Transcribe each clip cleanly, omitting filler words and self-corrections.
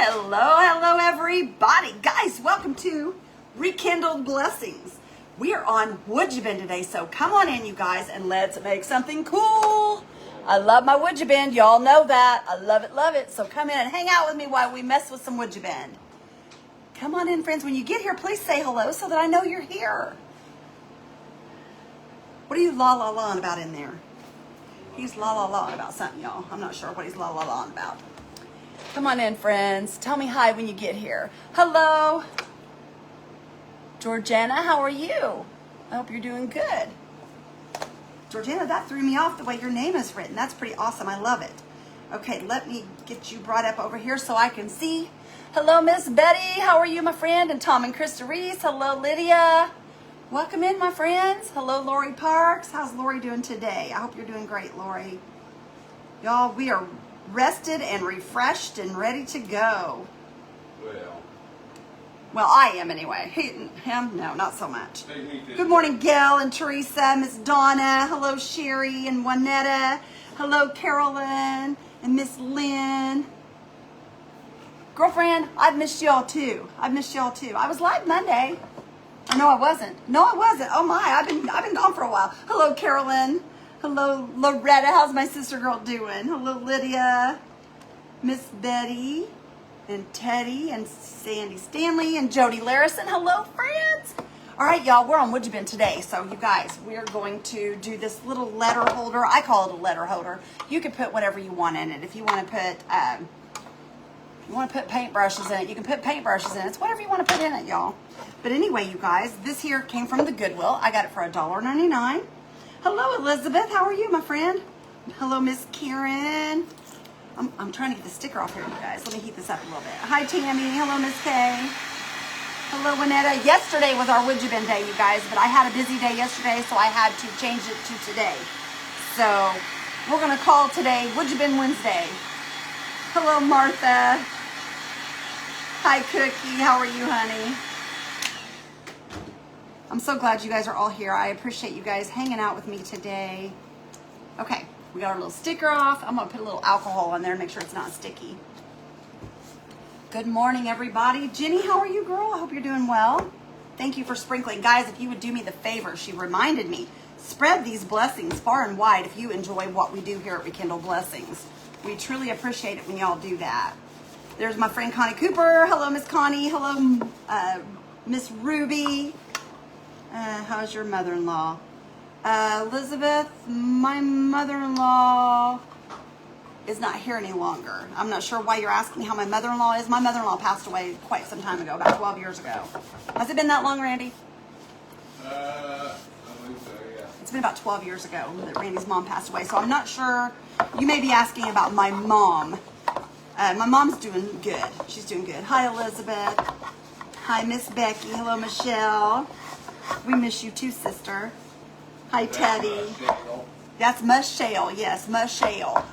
Hello, everybody. Guys, welcome to Rekindled Blessings. We are on Would You Bend today, so come on in, you guys, and let's make something cool. I love my Would You Bend. Y'all know that. I love it. So come in and hang out with me while we mess with some Would You Bend. Come on in, friends. When you get here, please say hello so that I know you're here. What are you la-la-la-ing about in there? He's la-la-la-ing about something, y'all. I'm not sure what he's la-la-la-ing about. Come on in, friends. Tell me hi when you get here. Hello. Georgiana, how are you? I hope you're doing good. Georgiana, that threw me off the way your name is written. That's pretty awesome. I love it. Okay, let me get you brought up over here so I can see. Hello, Miss Betty. How are you, my friend? And Tom and Krista Reese. Hello, Lydia. Welcome in, my friends. Hello, Lori Parks. How's Lori doing today? I hope you're doing great, Lori. Y'all, we are rested and refreshed and ready to go. Well, I am anyway. Him? No, not so much. Good morning, Gail and Teresa, Miss Donna. Hello, Sherry and Juanetta. Hello, Carolyn and Miss Lynn. Girlfriend, I've missed y'all too. I was live Monday. No, I wasn't. Oh my, I've been gone for a while. Hello, Carolyn. Hello, Loretta. How's my sister girl doing? Hello, Lydia. Miss Betty and Teddy and Sandy Stanley and Jody Larison. Hello, friends. All right, y'all, we're on Would You Bend today. So you guys, we're going to do this little letter holder. I call it a letter holder. You can put whatever you want in it. If you want to put paintbrushes in it, you can put paintbrushes in it. It's whatever you want to put in it, y'all. But anyway, you guys, this here came from the Goodwill. I got it for $1.99. Hello, Elizabeth. How are you, my friend? Hello, Miss Karen. I'm trying to get the sticker off here, you guys. Let me heat this up a little bit. Hi, Tammy. Hello, Miss Kay. Hello, Juanetta. Yesterday was our Would You Bend day, you guys, but I had a busy day yesterday, so I had to change it to today. So we're going to call today Would You Bend Wednesday. Hello, Martha. Hi, Cookie. How are you, honey? I'm so glad you guys are all here. I appreciate you guys hanging out with me today. Okay, we got our little sticker off. I'm going to put a little alcohol on there and make sure it's not sticky. Good morning, everybody. Jenny, how are you, girl? I hope you're doing well. Thank you for sprinkling. Guys, if you would do me the favor, she reminded me, spread these blessings far and wide if you enjoy what we do here at Rekindle Blessings. We truly appreciate it when y'all do that. There's my friend Connie Cooper. Hello, Miss Connie. Hello, Miss Ruby. How's your mother-in-law? Elizabeth, my mother-in-law is not here any longer. I'm not sure why you're asking how my mother-in-law is. My mother-in-law passed away quite some time ago, about 12 years ago. Has it been that long, Randy? I believe so, yeah. It's been about 12 years ago that Randy's mom passed away, so I'm not sure. You may be asking about my mom. My mom's doing good. She's doing good. Hi, Elizabeth. Hi, Miss Becky. Hello, Michelle. We miss you too, sister. Hi, Teddy. That's Michelle. Yes, Michelle.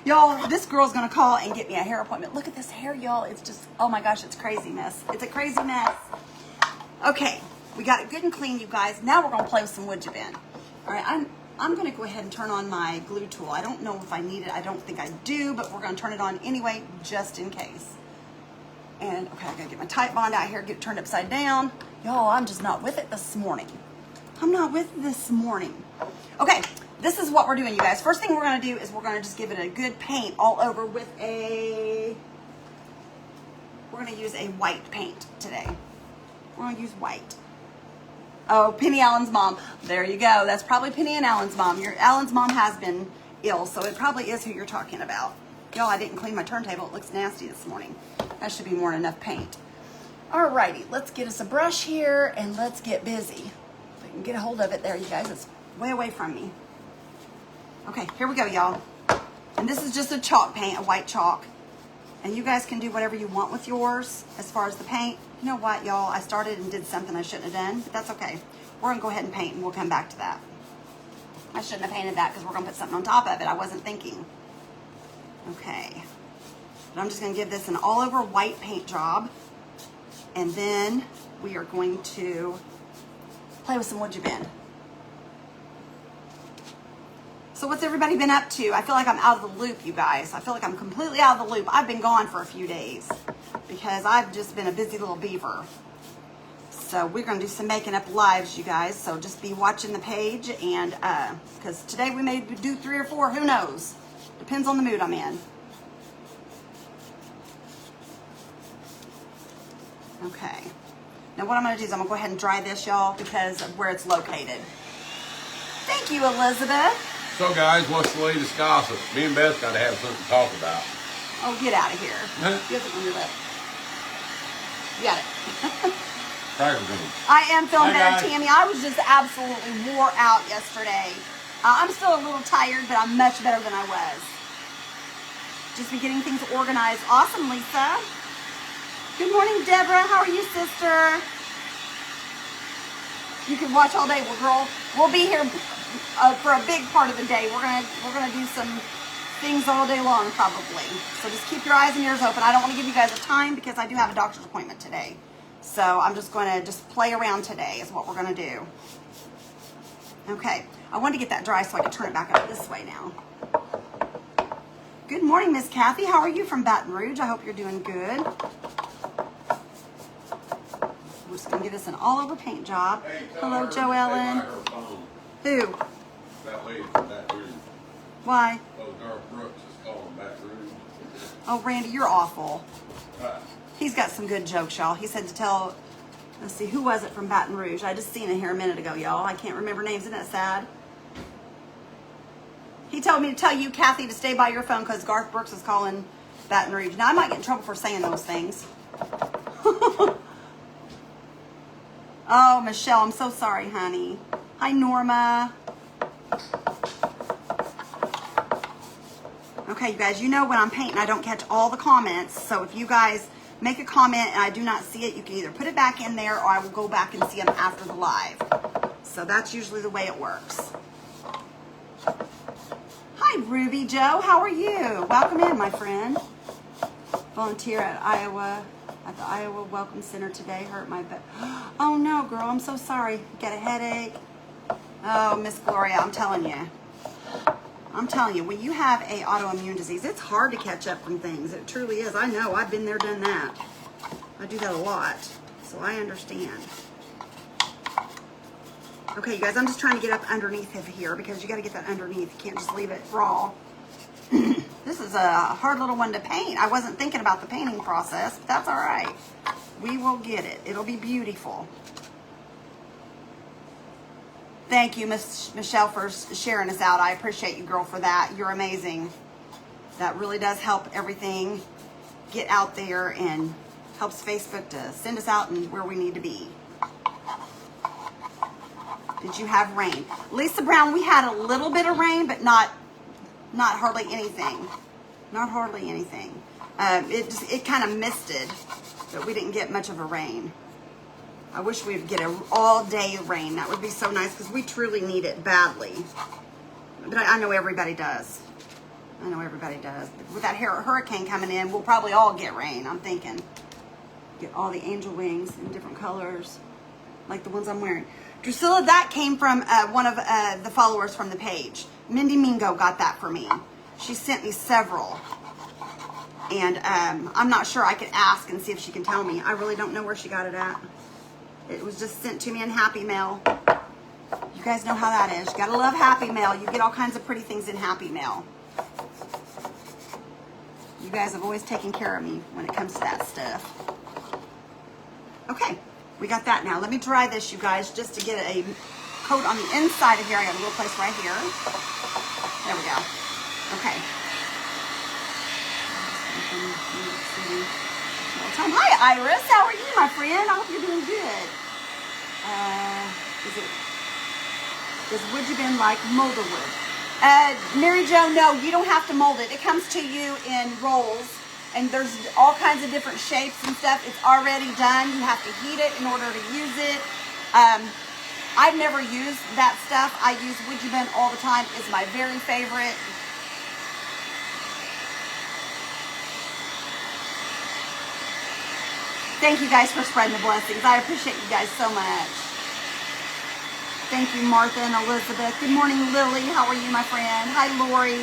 Y'all, this girl's going to call and get me a hair appointment. Look at this hair, y'all. It's just, oh my gosh, it's crazy mess. It's a crazy mess. Okay, we got it good and clean, you guys. Now we're going to play with some Would You Bend. All right, I'm going to go ahead and turn on my glue tool. I don't know if I need it. I don't think I do, but we're going to turn it on anyway, just in case. And, okay, I got to get my tight bond out here, get it turned upside down. Y'all, I'm just not with it this morning. Okay, this is what we're doing, you guys. First thing we're going to do is we're going to just give it a good paint all over with we're going to use a white paint today. We're going to use white. Oh, Penny Allen's mom. There you go. That's probably Penny and Allen's mom. Allen's mom has been ill, so it probably is who you're talking about. Y'all, I didn't clean my turntable. It looks nasty this morning. That should be more than enough paint. Alrighty, let's get us a brush here and let's get busy. If I can get a hold of it there, you guys. It's way away from me. Okay, here we go, y'all. And this is just a chalk paint, a white chalk. And you guys can do whatever you want with yours as far as the paint. You know what, y'all? I started and did something I shouldn't have done, but that's okay. We're going to go ahead and paint, and we'll come back to that. I shouldn't have painted that because we're going to put something on top of it. I wasn't thinking. Okay. But I'm just going to give this an all-over white paint job. And then we are going to play with some Would You Bend. So what's everybody been up to? I feel like I'm out of the loop, you guys. I feel like I'm completely out of the loop. I've been gone for a few days because I've just been a busy little beaver. So we're going to do some making up lives, you guys. So just be watching the page, and because today we may do 3 or 4. Who knows? Depends on the mood I'm in. Okay. Now what I'm going to do is I'm going to go ahead and dry this, y'all, because of where it's located. Thank you, Elizabeth. So guys, what's the latest gossip? Me and Beth got to have something to talk about. Oh, get out of here. Huh? You have it on your lip. You got it. Cracker Jones. I am feeling Hi, better, guys. Tammy. I was just absolutely wore out yesterday. I'm still a little tired, but I'm much better than I was. Just be getting things organized. Awesome, Lisa. Good morning, Deborah. How are you, sister? You can watch all day. Well, girl, we'll be here for a big part of the day. We're gonna do some things all day long, probably. So just keep your eyes and ears open. I don't want to give you guys a time because I do have a doctor's appointment today. So I'm just going to just play around today is what we're going to do. Okay. I wanted to get that dry so I could turn it back up this way now. Good morning, Miss Kathy. How are you from Baton Rouge? I hope you're doing good. We're just going to give this an all-over paint job. Hey, Hello, her, Joe Ellen. her phone. Who? That lady from Baton Rouge. Why? Oh, Garth Brooks is calling Baton Rouge. Oh, Randy, you're awful. Right. He's got some good jokes, y'all. He said to tell, let's see, who was it from Baton Rouge? I just seen it here a minute ago, y'all. I can't remember names. Isn't that sad? He told me to tell you, Kathy, to stay by your phone because Garth Brooks is calling Baton Rouge. Now, I might get in trouble for saying those things. Oh, Michelle, I'm so sorry, honey. Hi, Norma. Okay, you guys, you know when I'm painting, I don't catch all the comments. So if you guys make a comment and I do not see it, you can either put it back in there or I will go back and see them after the live. So that's usually the way it works. Hi, Ruby Joe. How are you? Welcome in, my friend. Volunteer at the Iowa Welcome Center today. Hurt my back. Oh, no, girl. I'm so sorry. Got a headache. Oh, Miss Gloria, I'm telling you. When you have a autoimmune disease, it's hard to catch up from things. It truly is. I know. I've been there, done that. I do that a lot. So I understand. Okay, you guys, I'm just trying to get up underneath of here because you got to get that underneath. You can't just leave it raw. This is a hard little one to paint. I wasn't thinking about the painting process, but that's all right. We will get it. It'll be beautiful. Thank you, Miss Michelle, for sharing us out. I appreciate you, girl, for that. You're amazing. That really does help everything get out there and helps Facebook to send us out and where we need to be. Did you have rain? Lisa Brown, we had a little bit of rain, but not hardly anything. Not hardly anything. It kind of misted, but we didn't get much of a rain. I wish we'd get an all-day rain. That would be so nice because we truly need it badly. But I know everybody does. I know everybody does. With that hurricane coming in, we'll probably all get rain, I'm thinking. Get all the angel wings in different colors, like the ones I'm wearing. Drusilla, that came from one of the followers from the page. Mindy Mingo got that for me. She sent me several. And I'm not sure. I could ask and see if she can tell me. I really don't know where she got it at. It was just sent to me in Happy Mail. You guys know how that is. You gotta love Happy Mail. You get all kinds of pretty things in Happy Mail. You guys have always taken care of me when it comes to that stuff. Okay, we got that now. Let me dry this, you guys, just to get a coat on the inside of here. I got a little place right here. There we go. Okay. Hi, Iris. How are you, my friend? I hope you're doing good. Does wood you been like molder wood? Mary Jo, no, you don't have to mold it. It comes to you in rolls, and there's all kinds of different shapes and stuff. It's already done. You have to heat it in order to use it. I've never used that stuff. I use wood you been all the time. It's my very favorite. Thank you guys for spreading the blessings. I appreciate you guys so much. Thank you, Martha and Elizabeth. Good morning, Lily. How are you, my friend? Hi, Lori.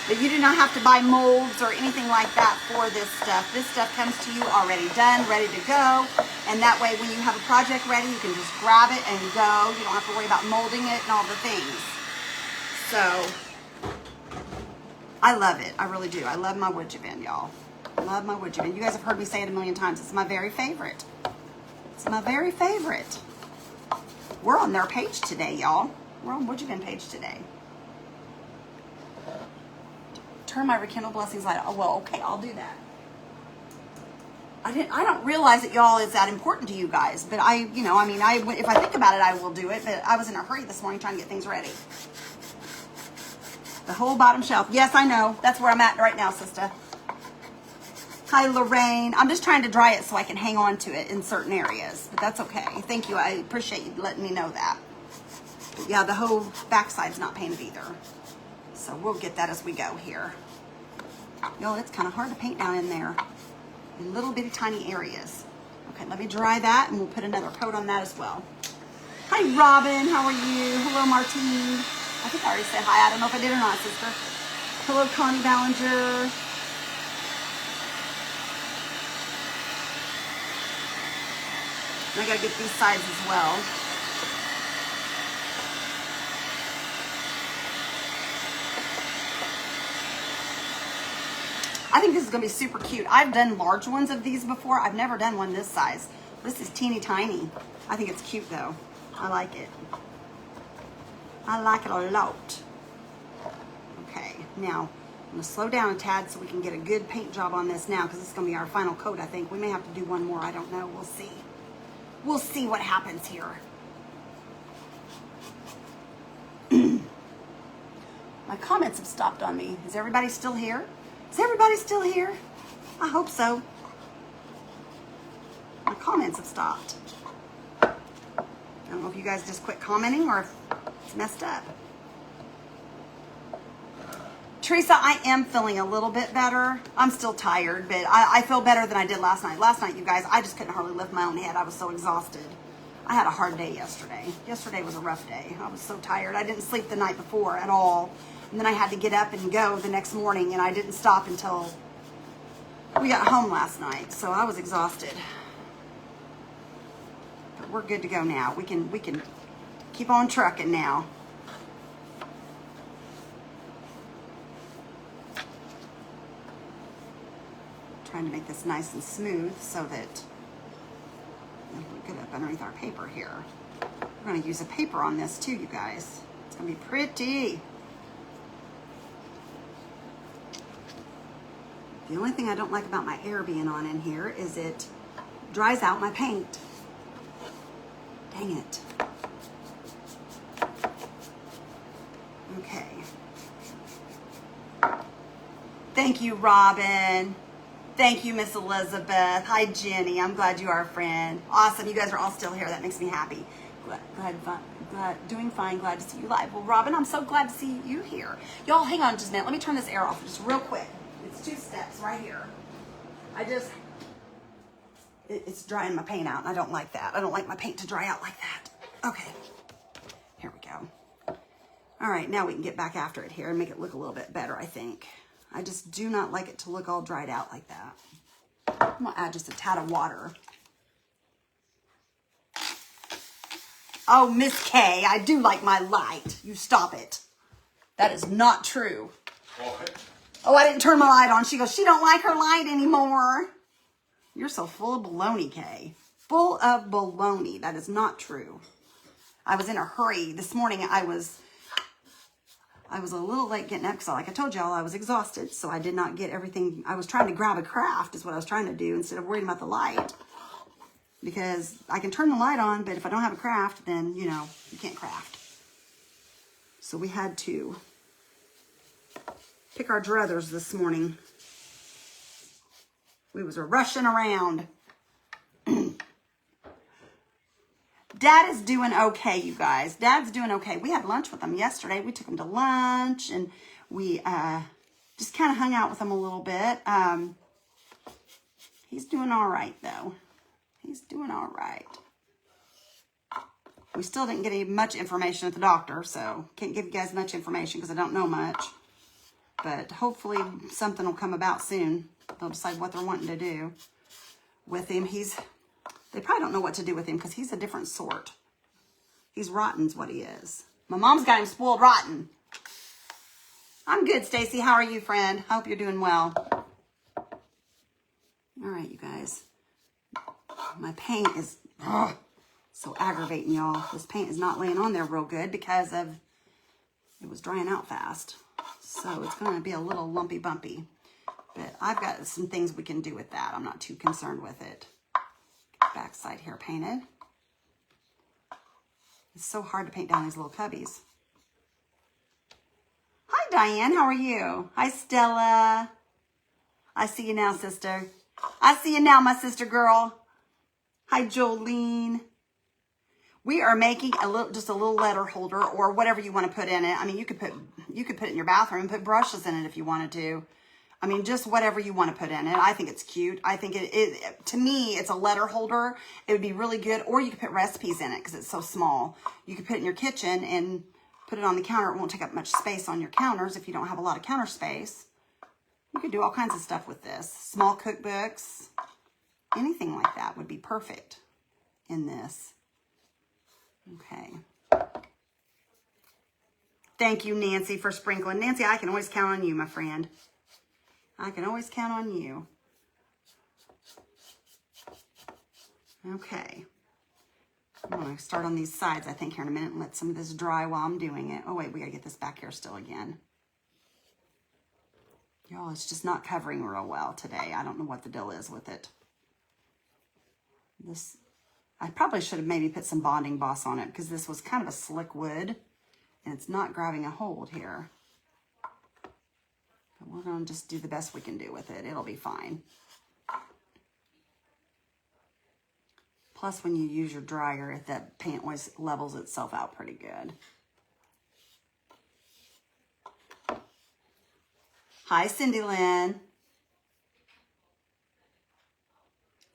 But you do not have to buy molds or anything like that for this stuff. This stuff comes to you already done, ready to go. And that way, when you have a project ready, you can just grab it and go. You don't have to worry about molding it and all the things. So, I love it. I really do. I love my wood javin, y'all. Love my wood javin. You guys have heard me say it a million times. It's my very favorite. It's my very favorite. We're on their page today, y'all. We're on wood javin page today. Turn my rekindle blessings light. Oh, well, okay, I'll do that. I don't realize that y'all is that important to you guys, but if I think about it, I will do it. But I was in a hurry this morning trying to get things ready. The whole bottom shelf. Yes, I know. That's where I'm at right now, sister. Hi, Lorraine. I'm just trying to dry it so I can hang on to it in certain areas, but that's okay. Thank you. I appreciate you letting me know that. But yeah, the whole backside's not painted either. So we'll get that as we go here. Y'all, it's kind of hard to paint down in there. In little bitty tiny areas. Okay, let me dry that and we'll put another coat on that as well. Hi, Robin. How are you? Hello, Martine. I think I already said hi. I don't know if I did or not, sister. Hello, Connie Ballinger. And I gotta get these sides as well. I think this is gonna be super cute. I've done large ones of these before. I've never done one this size. This is teeny tiny. I think it's cute though. I like it. I like it a lot. Okay, now I'm gonna slow down a tad so we can get a good paint job on this now because this is gonna be our final coat, I think. We may have to do one more, I don't know, we'll see. We'll see what happens here. My comments have stopped on me. Is everybody still here? Is everybody still here? I hope so. My comments have stopped. I don't know if you guys just quit commenting or if it's messed up. Teresa, I am feeling a little bit better. I'm still tired, but I feel better than I did last night. Last night, you guys, I just couldn't hardly lift my own head. I was so exhausted. I had a hard day yesterday. Yesterday was a rough day. I was so tired. I didn't sleep the night before at all. And then I had to get up and go the next morning, and I didn't stop until we got home last night. So I was exhausted. But we're good to go now. We can keep on trucking now. Trying to make this nice and smooth so that we get up underneath our paper here. We're going to use a paper on this too, you guys. It's going to be pretty. The only thing I don't like about my air being on in here is it dries out my paint. Dang it. Okay. Thank you, Robin. Thank you, Miss Elizabeth. Hi, Jenny. I'm glad you are a friend. Awesome. You guys are all still here. That makes me happy. Doing fine. Glad to see you live. Well, Robin, I'm so glad to see you here. Y'all, hang on just a minute. Let me turn this air off just real quick. It's 2 steps right here. It's drying my paint out, and I don't like that. I don't like my paint to dry out like that. Okay. Here we go. All right, now we can get back after it here and make it look a little bit better, I think. I just do not like it to look all dried out like that. I'm gonna add just a tad of water. Oh, Miss K, I do like my light. You stop it. That is not true. What? Oh, I didn't turn my light on. She goes, she don't like her light anymore. You're so full of baloney, Kay. Full of baloney. That is not true. I was in a hurry. This morning I was a little late getting up because, like I told y'all, I was exhausted. So I did not get everything. I was trying to grab a craft is what I was trying to do instead of worrying about the light. Because I can turn the light on, but if I don't have a craft, then, you know, you can't craft. So we had to pick our druthers this morning. We was rushing around. Dad is doing okay, you guys. Dad's doing okay. We had lunch with him yesterday. We took him to lunch, and we just kind of hung out with him a little bit. He's doing all right, though. He's doing all right. We still didn't get much information at the doctor, so can't give you guys much information because I don't know much. But hopefully something will come about soon. They'll decide what they're wanting to do with him. They probably don't know what to do with him because he's a different sort. He's rotten's what he is. My mom's got him spoiled rotten. I'm good, Stacy. How are you, friend? I hope you're doing well. All right, you guys. My paint is so aggravating, y'all. This paint is not laying on there real good because it was drying out fast. So it's going to be a little lumpy bumpy. But I've got some things we can do with that. I'm not too concerned with it. Backside here painted. It's so hard to paint down these little cubbies. Hi, Diane. How are you? Hi, Stella. I see you now, sister. I see you now, my sister girl. Hi, Jolene. We are making just a little letter holder or whatever you want to put in it. I mean, you could put it in your bathroom and put brushes in it if you wanted to. I mean, just whatever you want to put in it. I think it's cute. I think to me, it's a letter holder. It would be really good. Or you could put recipes in it because it's so small. You could put it in your kitchen and put it on the counter. It won't take up much space on your counters if you don't have a lot of counter space. You could do all kinds of stuff with this. Small cookbooks. Anything like that would be perfect in this. Okay. Thank you, Nancy, for sprinkling. Nancy, I can always count on you, my friend. I can always count on you. Okay. I'm going to start on these sides, I think, here in a minute and let some of this dry while I'm doing it. Oh, wait, we got to get this back here still again. Y'all, it's just not covering real well today. I don't know what the deal is with it. I probably should have maybe put some bonding boss on it because this was kind of a slick wood and it's not grabbing a hold here. But we're going to just do the best we can do with it. It'll be fine. Plus, when you use your dryer, that paint always levels itself out pretty good. Hi, Cindy Lynn.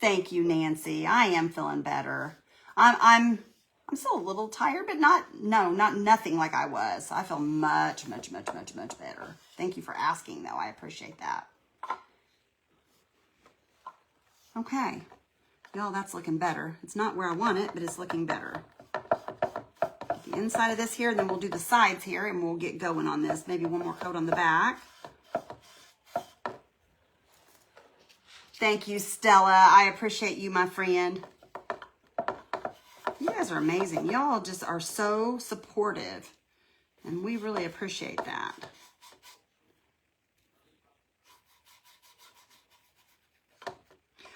Thank you, Nancy. I am feeling better. I'm still a little tired, but nothing like I was. I feel much better. Thank you for asking, though. I appreciate that. Okay. Y'all, that's looking better. It's not where I want it, but it's looking better. Get the inside of this here, and then we'll do the sides here, and we'll get going on this. Maybe one more coat on the back. Thank you, Stella. I appreciate you, my friend. You guys are amazing. Y'all just are so supportive, and we really appreciate that.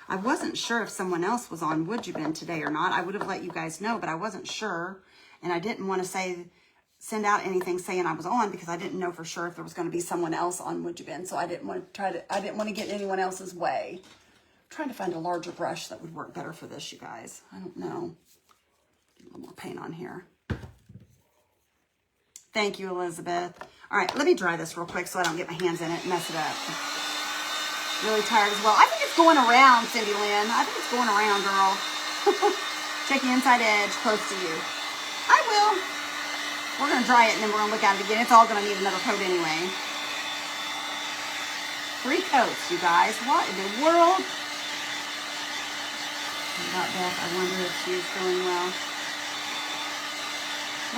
I wasn't sure if someone else was on Would You Been today or not. I would have let you guys know, but I wasn't sure, and I didn't want to send out anything saying I was on because I didn't know for sure if there was going to be someone else on Would You Been, so I didn't want to get anyone else's way. I'm trying to find a larger brush that would work better for this, you guys. I don't know. Get a little more paint on here. Thank you, Elizabeth. All right, let me dry this real quick so I don't get my hands in it and mess it up. Really tired as well. I think it's going around, Cindy Lynn. I think it's going around, girl. Check the inside edge close to you. I will. We're going to dry it and then we're going to look at it again. It's all going to need another coat anyway. 3 coats, you guys. What in the world? About Beth, I wonder if she's feeling well.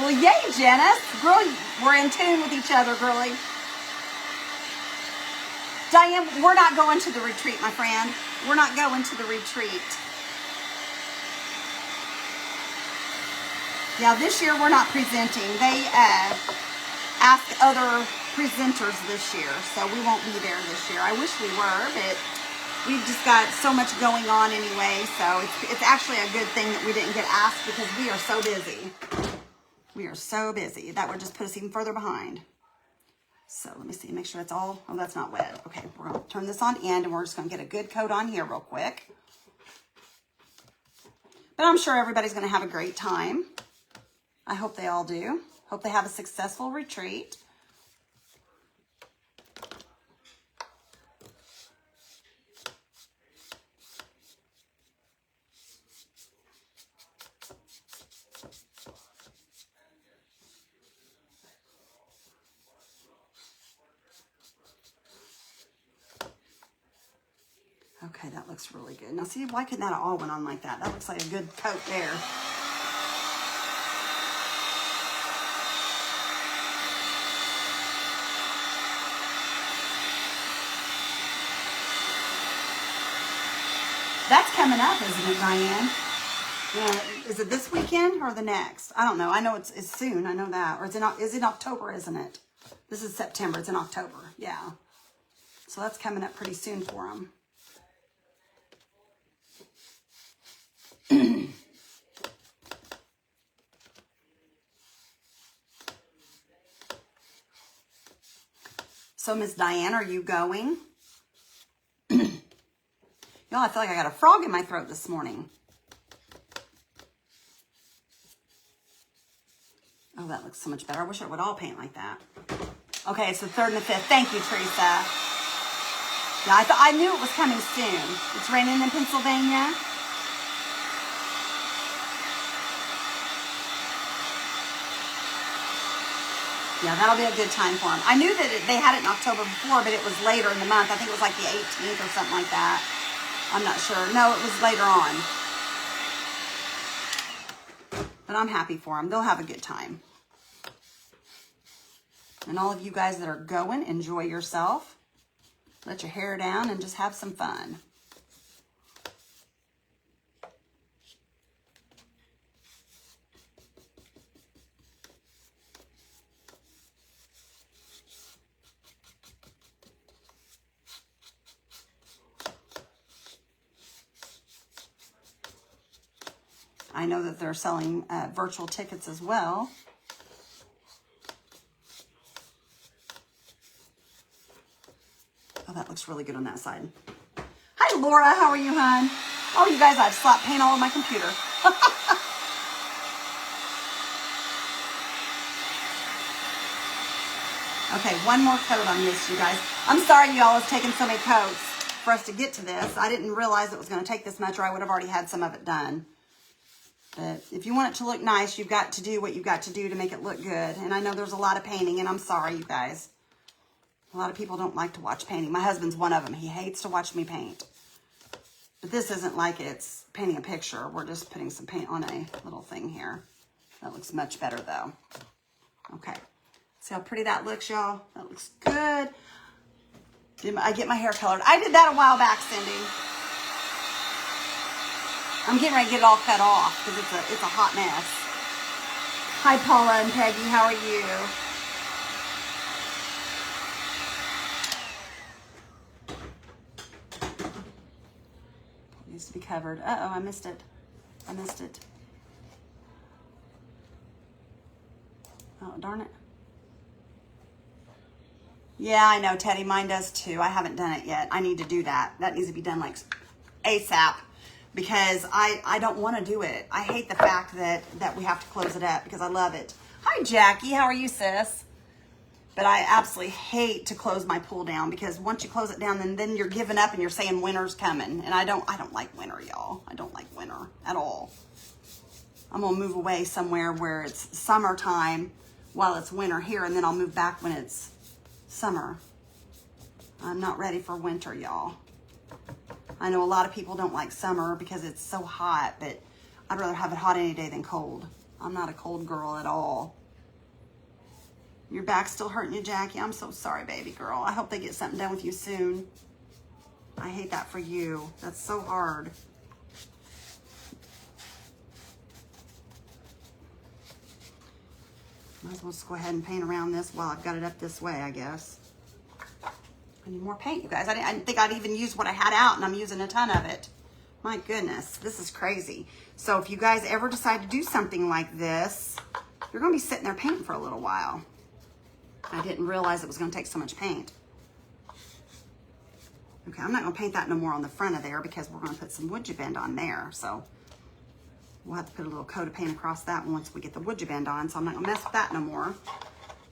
Well, yay, Janice. Girl, we're in tune with each other, girlie. Diane, we're not going to the retreat, my friend. We're not going to the retreat. Yeah, this year we're not presenting. They asked other presenters this year, so we won't be there this year. I wish we were, but we've just got so much going on anyway, so it's actually a good thing that we didn't get asked because we are so busy. We are so busy. That would just put us even further behind. So let me see, make sure that's all, oh, that's not wet. Okay, we're gonna turn this on end and we're just gonna get a good coat on here real quick. But I'm sure everybody's gonna have a great time. I hope they all do. Hope they have a successful retreat. Okay, that looks really good. Now see, why couldn't that have all went on like that? That looks like a good coat there. That's coming up, isn't it, Diane? Yeah, is it this weekend or the next? I don't know. I know it's soon. I know that. Or is it October, isn't it? This is September. It's in October. Yeah. So that's coming up pretty soon for them. So, Miss Diane, are you going? Y'all, I feel like I got a frog in my throat this morning. Oh, that looks so much better. I wish it would all paint like that. Okay, it's the 3rd and the 5th. Thank you, Teresa. Yeah, I knew it was coming soon. It's raining in Pennsylvania. Yeah, that'll be a good time for them. I knew that they had it in October before, but it was later in the month. I think it was like the 18th or something like that. I'm not sure. No, it was later on. But I'm happy for them. They'll have a good time. And all of you guys that are going, enjoy yourself. Let your hair down and just have some fun. I know that they're selling virtual tickets as well. Oh, that looks really good on that side. Hi, Laura. How are you, hon? Oh, you guys, I've slapped paint all over my computer. Okay, one more coat on this, you guys. I'm sorry, y'all, it's taken so many coats for us to get to this. I didn't realize it was going to take this much, or I would have already had some of it done. But if you want it to look nice, you've got to do what you've got to do to make it look good. And I know there's a lot of painting, and I'm sorry, you guys. A lot of people don't like to watch painting. My husband's one of them. He hates to watch me paint. But this isn't like it's painting a picture. We're just putting some paint on a little thing here. That looks much better, though. Okay. See how pretty that looks, y'all? That looks good. I get my hair colored. I did that a while back, Cindy. I'm getting ready to get it all cut off because it's a hot mess. Hi, Paula and Peggy. How are you? It needs to be covered. Uh-oh, I missed it. I missed it. Oh, darn it. Yeah, I know, Teddy. Mine does too. I haven't done it yet. I need to do that. That needs to be done like ASAP. Because I don't want to do it. I hate the fact that we have to close it up because I love it. Hi, Jackie. How are you, sis? But I absolutely hate to close my pool down because once you close it down, then you're giving up and you're saying winter's coming. And I don't like winter, y'all. I don't like winter at all. I'm going to move away somewhere where it's summertime while it's winter here, and then I'll move back when it's summer. I'm not ready for winter, y'all. I know a lot of people don't like summer because it's so hot, but I'd rather have it hot any day than cold. I'm not a cold girl at all. Your back's still hurting you, Jackie? I'm so sorry, baby girl. I hope they get something done with you soon. I hate that for you. That's so hard. Might as well just go ahead and paint around this while I've got it up this way, I guess. I need more paint, you guys. I didn't think I'd even use what I had out, and I'm using a ton of it. My goodness, this is crazy. So if you guys ever decide to do something like this, you're going to be sitting there painting for a little while. I didn't realize it was going to take so much paint. Okay, I'm not going to paint that no more on the front of there because we're going to put some wood bend on there. So we'll have to put a little coat of paint across that once we get the wood bend on. So I'm not going to mess with that no more.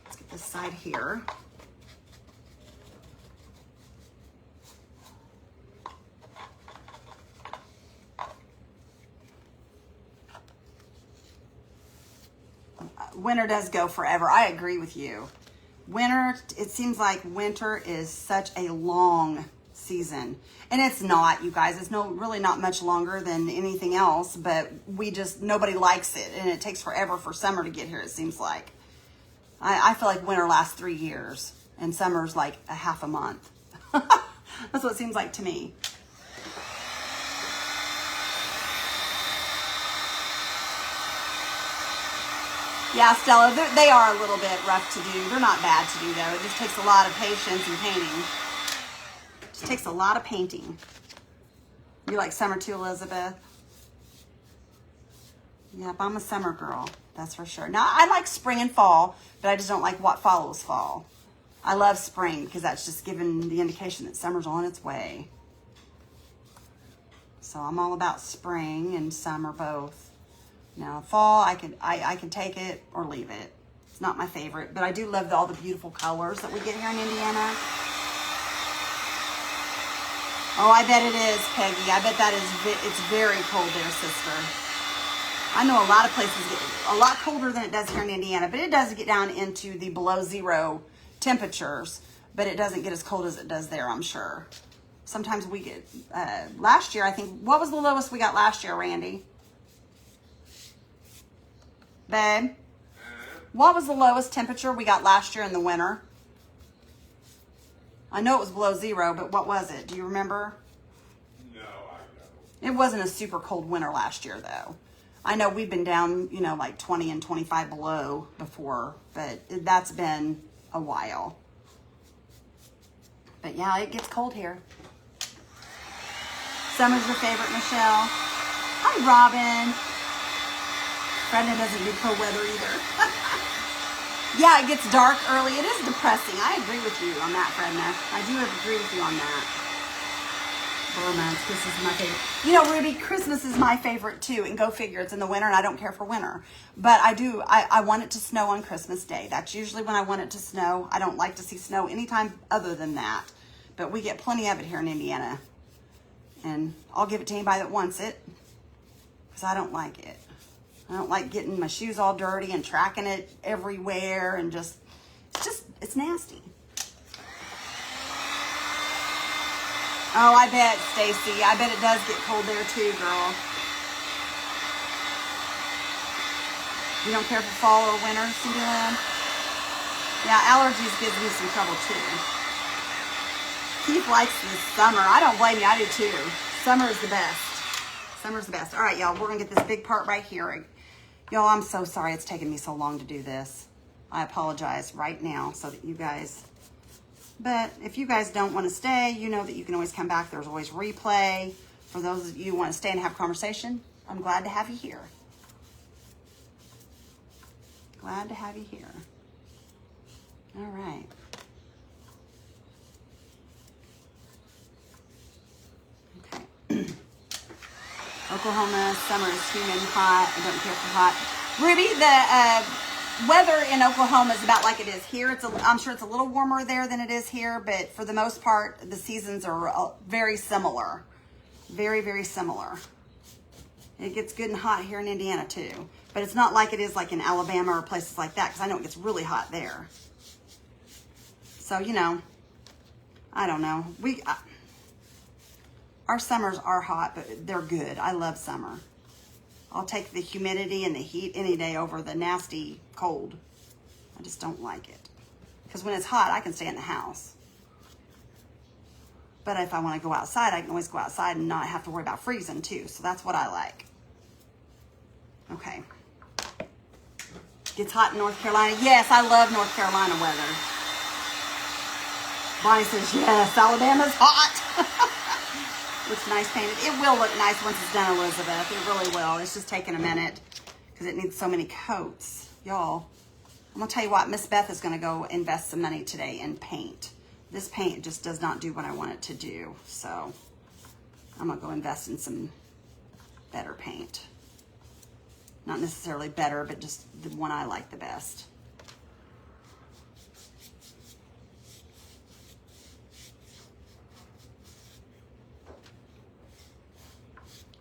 Let's get this side here. Winter does go forever. I agree with you. Winter, it seems like winter is such a long season. And it's not, you guys, it's really not much longer than anything else, but nobody likes it, and it takes forever for summer to get here, it seems like. I feel like winter lasts 3 years, and summer's like a half a month. That's what it seems like to me. Yeah, Stella, they are a little bit rough to do. They're not bad to do, though. It just takes a lot of patience and painting. It just takes a lot of painting. You like summer too, Elizabeth? Yep, I'm a summer girl. That's for sure. Now, I like spring and fall, but I just don't like what follows fall. I love spring because that's just giving the indication that summer's on its way. So I'm all about spring and summer both. Now, fall, I can take it or leave it. It's not my favorite, but I do love all the beautiful colors that we get here in Indiana. Oh, I bet it is, Peggy. I bet it's very cold there, sister. I know a lot of places get a lot colder than it does here in Indiana, but it does get down into the below zero temperatures, but it doesn't get as cold as it does there, I'm sure. Sometimes we get, last year, I think, what was the lowest we got last year, Randy? Babe, what was the lowest temperature we got last year in the winter? I know it was below zero, but what was it? Do you remember? No, I don't. It wasn't a super cold winter last year, though. I know we've been down, like 20 and 25 below before, but that's been a while. But yeah, it gets cold here. Summer's your favorite, Michelle. Hi, Robin. Brenda doesn't do cold weather either. Yeah, it gets dark early. It is depressing. I agree with you on that, Brenda. I do agree with you on that. Burma, Christmas is my favorite. Ruby, Christmas is my favorite too. And go figure, it's in the winter and I don't care for winter. But I want it to snow on Christmas Day. That's usually when I want it to snow. I don't like to see snow anytime other than that. But we get plenty of it here in Indiana. And I'll give it to anybody that wants it. Because I don't like it. I don't like getting my shoes all dirty and tracking it everywhere and it's nasty. Oh, I bet, Stacy. I bet it does get cold there too, girl. You don't care for fall or winter, Cindy Lynn? Yeah, allergies gives me some trouble too. Keith likes this summer. I don't blame you. I do too. Summer is the best. Summer's the best. All right, y'all. We're going to get this big part right here. Y'all, I'm so sorry it's taken me so long to do this. I apologize right now so that you guys... But if you guys don't want to stay, you know that you can always come back. There's always replay. For those of you who want to stay and have a conversation, I'm glad to have you here. Glad to have you here. All right. Okay. Oklahoma, summer is humid and hot. I don't care for hot. Ruby, the weather in Oklahoma is about like it is here. I'm sure it's a little warmer there than it is here, but for the most part, the seasons are very similar. Very, very similar. It gets good and hot here in Indiana too, but it's not like it is like in Alabama or places like that, because I know it gets really hot there. So, I don't know. Our summers are hot, but they're good. I love summer. I'll take the humidity and the heat any day over the nasty cold. I just don't like it. Because when it's hot, I can stay in the house. But if I want to go outside, I can always go outside and not have to worry about freezing too. So that's what I like. Okay. Gets hot in North Carolina. Yes, I love North Carolina weather. Bonnie says, yes, Alabama's hot. Looks nice painted. It will look nice once it's done, Elizabeth. It really will. It's just taking a minute because it needs so many coats. Y'all, I'm going to tell you what. Miss Beth is going to go invest some money today in paint. This paint just does not do what I want it to do. So I'm going to go invest in some better paint. Not necessarily better, but just the one I like the best.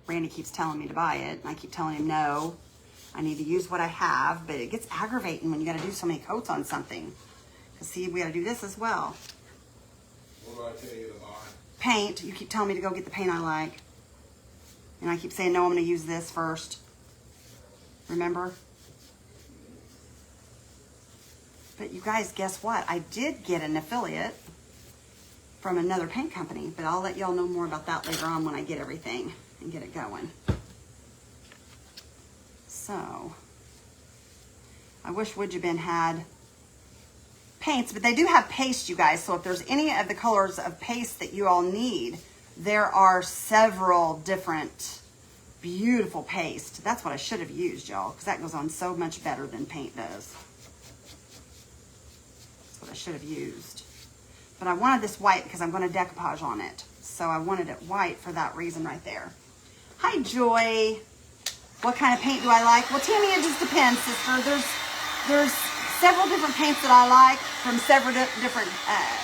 Randy keeps telling me to buy it, and I keep telling him no. I need to use what I have, but it gets aggravating when you got to do so many coats on something. Because see, we got to do this as well. What do I tell you to buy? paint. You keep telling me to go get the paint I like. And I keep saying, no, I'm going to use this first. Remember? But you guys, guess what? I did get an affiliate from another paint company, but I'll let y'all know more about that later on when I get everything and get it going. So, I wish Would You Been had paints, but they do have paste, you guys. So if there's any of the colors of paste that you all need, there are several different beautiful paste. That's what I should have used, y'all, because that goes on so much better than paint does. That's what I should have used. But I wanted this white because I'm going to decoupage on it. So I wanted it white for that reason right there. Hi, Joy. What kind of paint do I like? Well, Tammy, it just depends, sister. There's several different paints that I like from several different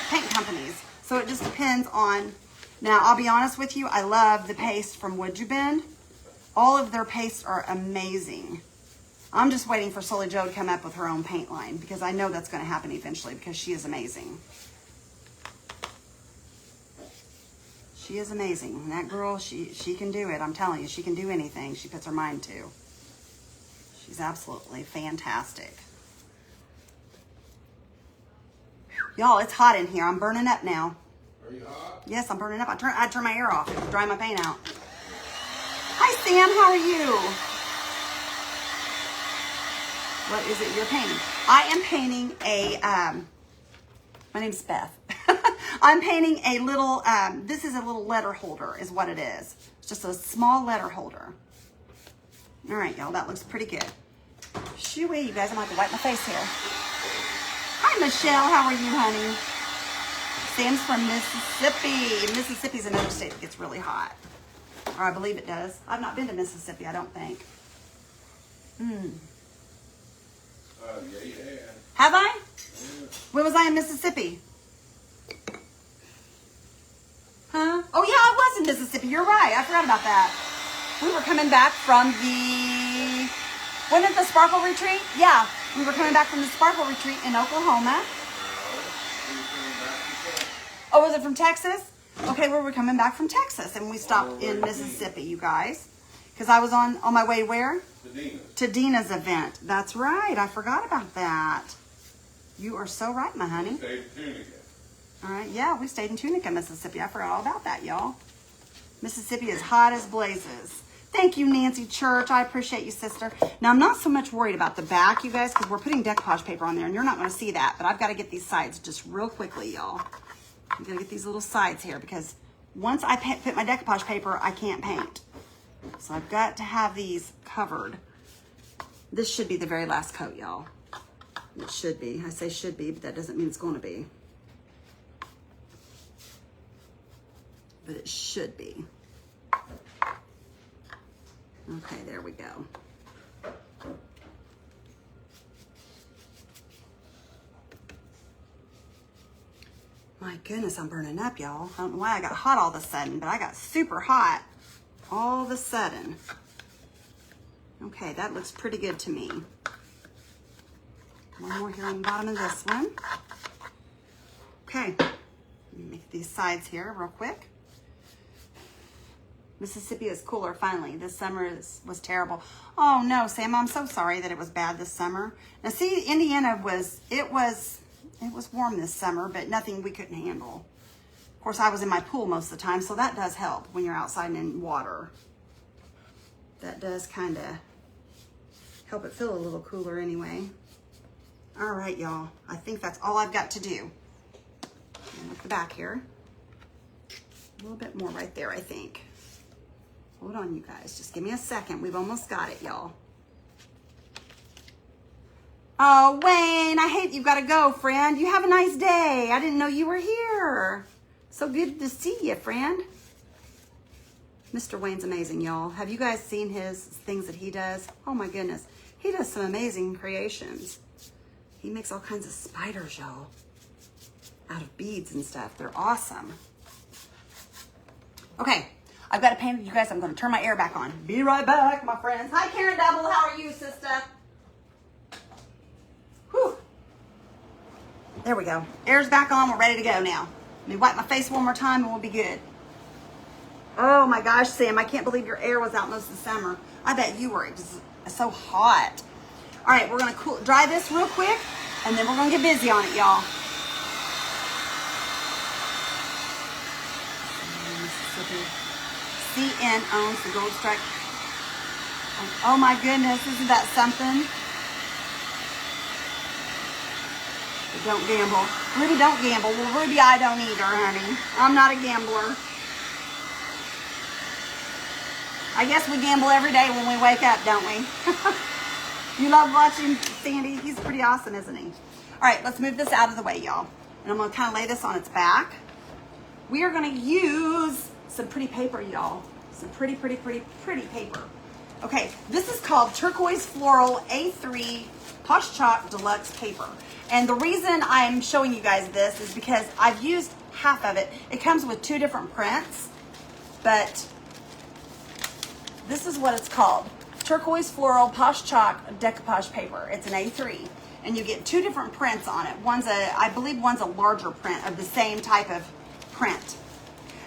paint companies. So it just depends on. Now, I'll be honest with you. I love the paste from Would You Bend. All of their pastes are amazing. I'm just waiting for Sully Joe to come up with her own paint line because I know that's going to happen eventually because she is amazing. She is amazing. And that girl, she can do it. I'm telling you, she can do anything she puts her mind to. She's absolutely fantastic. Y'all, it's hot in here. I'm burning up now. Are you hot? Yes, I'm burning up. I turn my air off to dry my paint out. Hi, Sam. How are you? What is it you're painting? I am painting a, my name's Beth. I'm painting a little, this is a little letter holder is what it is. It's just a small letter holder. All right, y'all, that looks pretty good. Shoo-wee, you guys, I'm going to have to wipe my face here. Hi, Michelle. How are you, honey? Sam's from Mississippi. Mississippi's another state that gets really hot. Or I believe it does. I've not been to Mississippi, I don't think. Yeah, you have. Have I? Yeah. When was I in Mississippi? Huh? Oh, yeah, I was in Mississippi. You're right. I forgot about that. We were coming back from the... Wasn't it the Sparkle Retreat? Yeah. We were coming back from the Sparkle Retreat in Oklahoma. Oh, was it from Texas? Okay, we were coming back from Texas, and we stopped in Mississippi, you guys. Because I was on my way where? To Dina's event. That's right. I forgot about that. You are so right, my honey. We stayed in Tunica. All right. Yeah, we stayed in Tunica, Mississippi. I forgot all about that, y'all. Mississippi is hot as blazes. Thank you, Nancy Church. I appreciate you, sister. Now, I'm not so much worried about the back, you guys, because we're putting decoupage paper on there, and you're not going to see that. But I've got to get these sides just real quickly, y'all. I'm going to get these little sides here, because once I put my decoupage paper, I can't paint. So I've got to have these covered. This should be the very last coat, y'all. It should be. I say should be, but that doesn't mean it's going to be. But it should be. Okay, there we go. My goodness, I'm burning up, y'all. I don't know why I got hot all of a sudden, but I got super hot all of a sudden. Okay, that looks pretty good to me. One more here on the bottom of this one. Okay, let me make these sides here real quick. Mississippi is cooler finally. This summer was terrible. Oh no, Sam, I'm so sorry that it was bad this summer. Now see, Indiana it was warm this summer, but nothing we couldn't handle. Of course, I was in my pool most of the time, so that does help when you're outside and in water. That does kind of help it feel a little cooler anyway. All right, y'all. I think that's all I've got to do. And look at the back here. A little bit more right there, I think. Hold on, you guys. Just give me a second. We've almost got it, y'all. Oh, Wayne, I hate you've got to go, friend. You have a nice day. I didn't know you were here. So good to see you, friend. Mr. Wayne's amazing, y'all. Have you guys seen his things that he does? Oh, my goodness. He does some amazing creations. He makes all kinds of spiders, y'all, out of beads and stuff. They're awesome. Okay. I've got to paint it, you guys. I'm going to turn my air back on. Be right back, my friends. Hi, Karen Double. How are you, sister? Whew. There we go. Air's back on. We're ready to go now. Let me wipe my face one more time and we'll be good. Oh my gosh, Sam, I can't believe your air was out most of the summer. I bet you were. It was so hot. All right, we're gonna dry this real quick and then we're gonna get busy on it, y'all. Mississippi. CN owns the Gold Strike. Oh my goodness, isn't that something? But don't gamble. Ruby, don't gamble. Well, Ruby, I don't either, honey. I'm not a gambler. I guess we gamble every day when we wake up, don't we? You love watching Sandy. He's pretty awesome, isn't he? All right, let's move this out of the way, y'all. And I'm going to kind of lay this on its back. We are going to use some pretty paper, y'all. Some pretty paper. Okay, this is called Turquoise Floral A3 Posh Chalk Deluxe Paper. And the reason I'm showing you guys this is because I've used half of it. It comes with 2 different prints, but this is what it's called. Turquoise Floral Posh Chalk Decoupage Paper. It's an A3. And you get 2 different prints on it. I believe one's a larger print of the same type of print.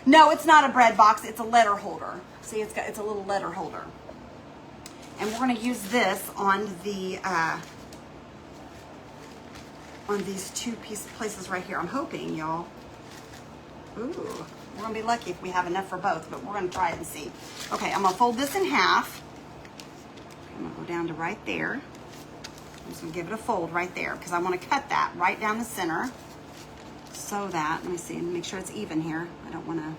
No, it's not a bread box, it's a letter holder. See, it's a little letter holder. And we're going to use this on these 2 places right here. I'm hoping, y'all. Ooh, we're going to be lucky if we have enough for both, but we're going to try it and see. Okay, I'm going to fold this in half. I'm going to go down to right there. I'm just going to give it a fold right there because I want to cut that right down the center so that, let me see, make sure it's even here. I don't want to.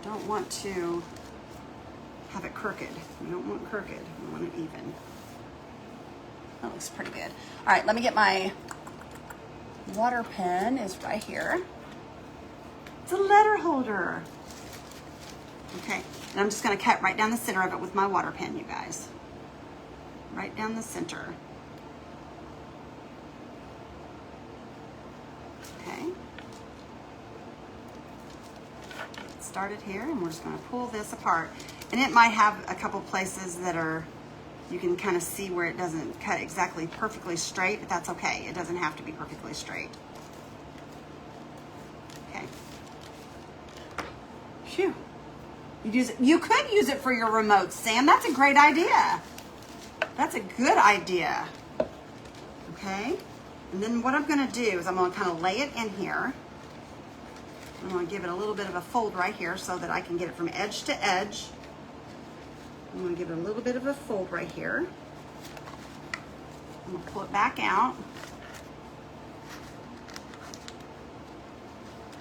Don't want to have it crooked. We don't want crooked. We want it even. That looks pretty good. All right, let me get my water pen. Is right here. It's a letter holder. Okay, and I'm just going to cut right down the center of it with my water pen, you guys. Right down the center. Okay. Started here, and we're just going to pull this apart, and it might have a couple places that are, you can kind of see where it doesn't cut exactly perfectly straight, but that's okay. It doesn't have to be perfectly straight. Okay. Phew. You could use it for your remote, Sam. That's a great idea. That's a good idea. Okay, and then what I'm going to do is I'm going to kind of lay it in here. I'm going to give it a little bit of a fold right here so that I can get it from edge to edge. I'm going to give it a little bit of a fold right here. I'm going to pull it back out.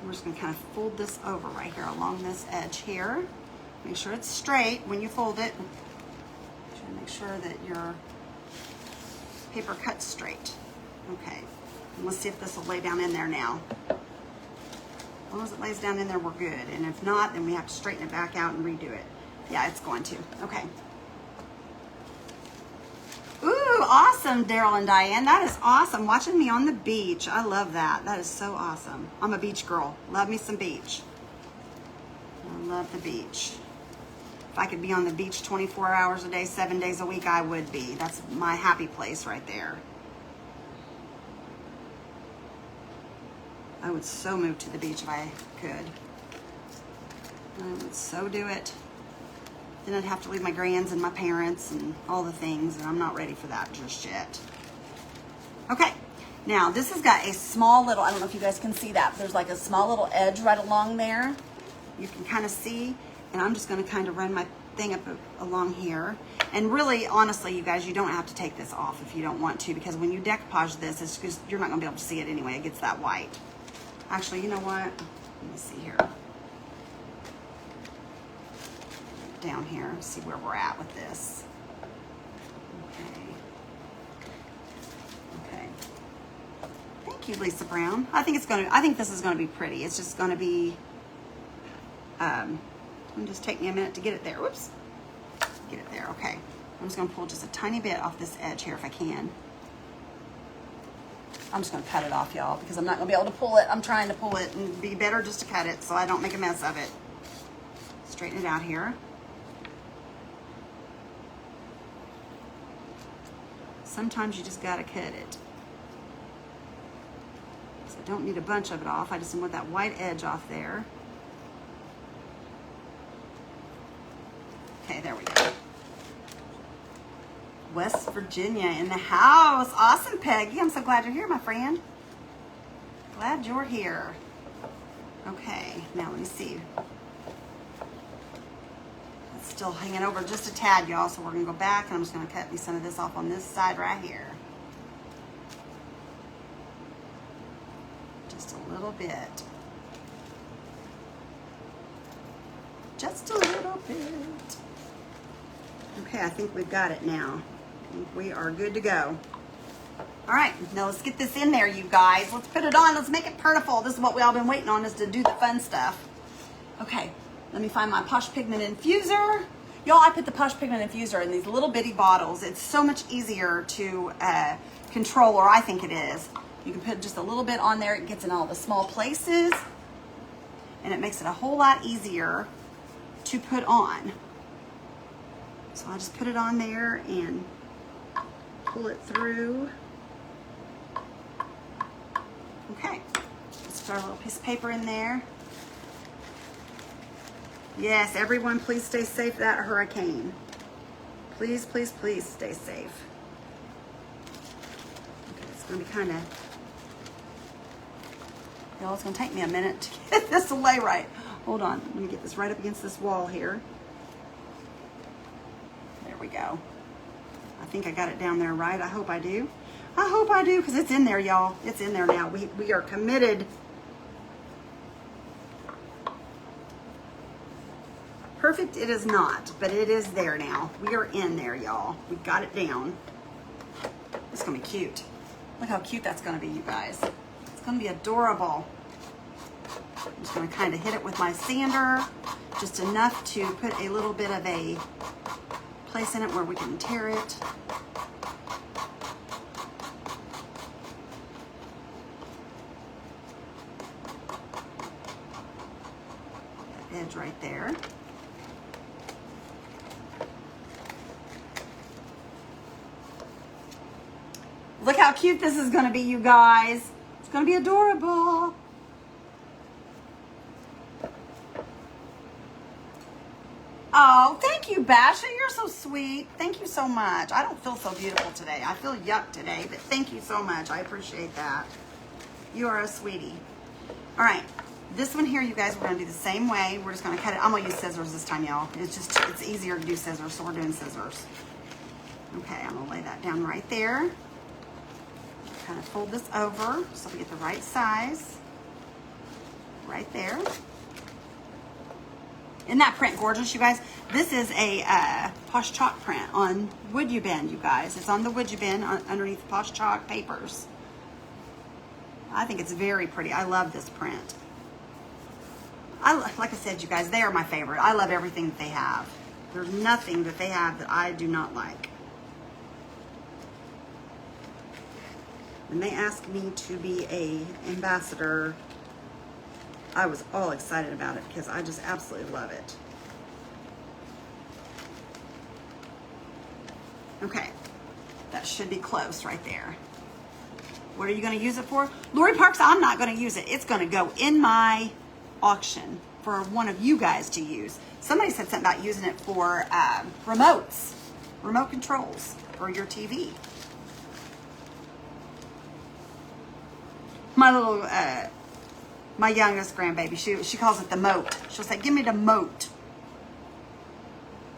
We're just going to kind of fold this over right here along this edge here. Make sure it's straight when you fold it. Make sure that your paper cuts straight. Okay, and let's see if this will lay down in there now. As long as it lays down in there, we're good. And if not, then we have to straighten it back out and redo it. Yeah, it's going to. Okay. Ooh, awesome, Daryl and Diane. That is awesome. Watching me on the beach. I love that. That is so awesome. I'm a beach girl. Love me some beach. I love the beach. If I could be on the beach 24 hours a day, 7 days a week, I would be. That's my happy place right there. I would so move to the beach if I could. I would so do it. Then I'd have to leave my grands and my parents and all the things, and I'm not ready for that just yet. Okay, now this has got a small little, I don't know if you guys can see that, there's like a small little edge right along there. You can kind of see. And I'm just going to kind of run my thing up along here. And really, honestly, you guys, you don't have to take this off if you don't want to, because when you decoupage this, it's just, you're not going to be able to see it anyway. It gets that white. Actually, you know what? Let me see here. Down here, see where we're at with this. Okay. Thank you, Lisa Brown. I think this is going to be pretty. It's just going to be. It'll just take me a minute to get it there. Whoops. Get it there. Okay. I'm just going to pull just a tiny bit off this edge here if I can. I'm just going to cut it off, y'all, because I'm not going to be able to pull it. I'm trying to pull it, and it'd be better just to cut it so I don't make a mess of it. Straighten it out here. sometimes you just gotta cut it. So I don't need a bunch of it off. I just want that white edge off there. Okay, there we go. West Virginia in the house. Awesome, Peggy. I'm so glad you're here, my friend. Glad you're here. Okay, now let me see. It's still hanging over just a tad, y'all, so we're gonna go back and I'm just gonna cut me some of this off on this side right here. Just a little bit. Just a little bit. Okay, I think we've got it now. I think we are good to go. All right, now let's get this in there, you guys. Let's put it on. Let's make it purtiful. This is what we all been waiting on, is to do the fun stuff. Okay, let me find my Posh Pigment Infuser. Y'all, I put the Posh Pigment Infuser in these little bitty bottles. It's so much easier to control, or I think it is. You can put just a little bit on there. It gets in all the small places, and it makes it a whole lot easier to put on. So I'll just put it on there and pull it through. Okay, let's throw a little piece of paper in there. Yes, everyone, please stay safe that hurricane. Please, please, please stay safe. Okay, it's gonna be kind of, y'all, it's gonna take me a minute to get this to lay right. Hold on, let me get this right up against this wall here. There we go. I think I got it down there right. I hope I do. I hope I do, because it's in there, y'all. It's in there now. We are committed. Perfect it is not, but it is there now. We are in there, y'all. We got it down. It's gonna be cute. Look how cute that's gonna be, you guys. It's gonna be adorable. I'm just gonna kind of hit it with my sander, just enough to put a little bit of a place in it where we can tear it. That edge right there. Look how cute this is going to be, you guys. It's going to be adorable. Oh, thank you, Basha. You're so sweet. Thank you so much. I don't feel so beautiful today. I feel yuck today, but thank you so much. I appreciate that. You are a sweetie. All right. This one here, you guys, we're going to do the same way. We're just going to cut it. I'm going to use scissors this time, y'all. It's easier to do scissors, so we're doing scissors. Okay, I'm going to lay that down right there. Kind of fold this over so we get the right size. Right there. Isn't that print gorgeous, you guys? This is a Posh Chalk print on Would You Bend, you guys. It's on the Would You Bend underneath Posh Chalk papers. I think it's very pretty. I love this print. Like I said, you guys, they are my favorite. I love everything that they have. There's nothing that they have that I do not like. When they asked me to be an ambassador, I was all excited about it because I just absolutely love it. Okay, that should be close right there. What are you going to use it for? Lori Parks, I'm not going to use it. It's going to go in my auction for one of you guys to use. Somebody said something about using it for remotes, remote controls for your TV. My little, my youngest grandbaby, she calls it the moat. She'll say, give me the moat.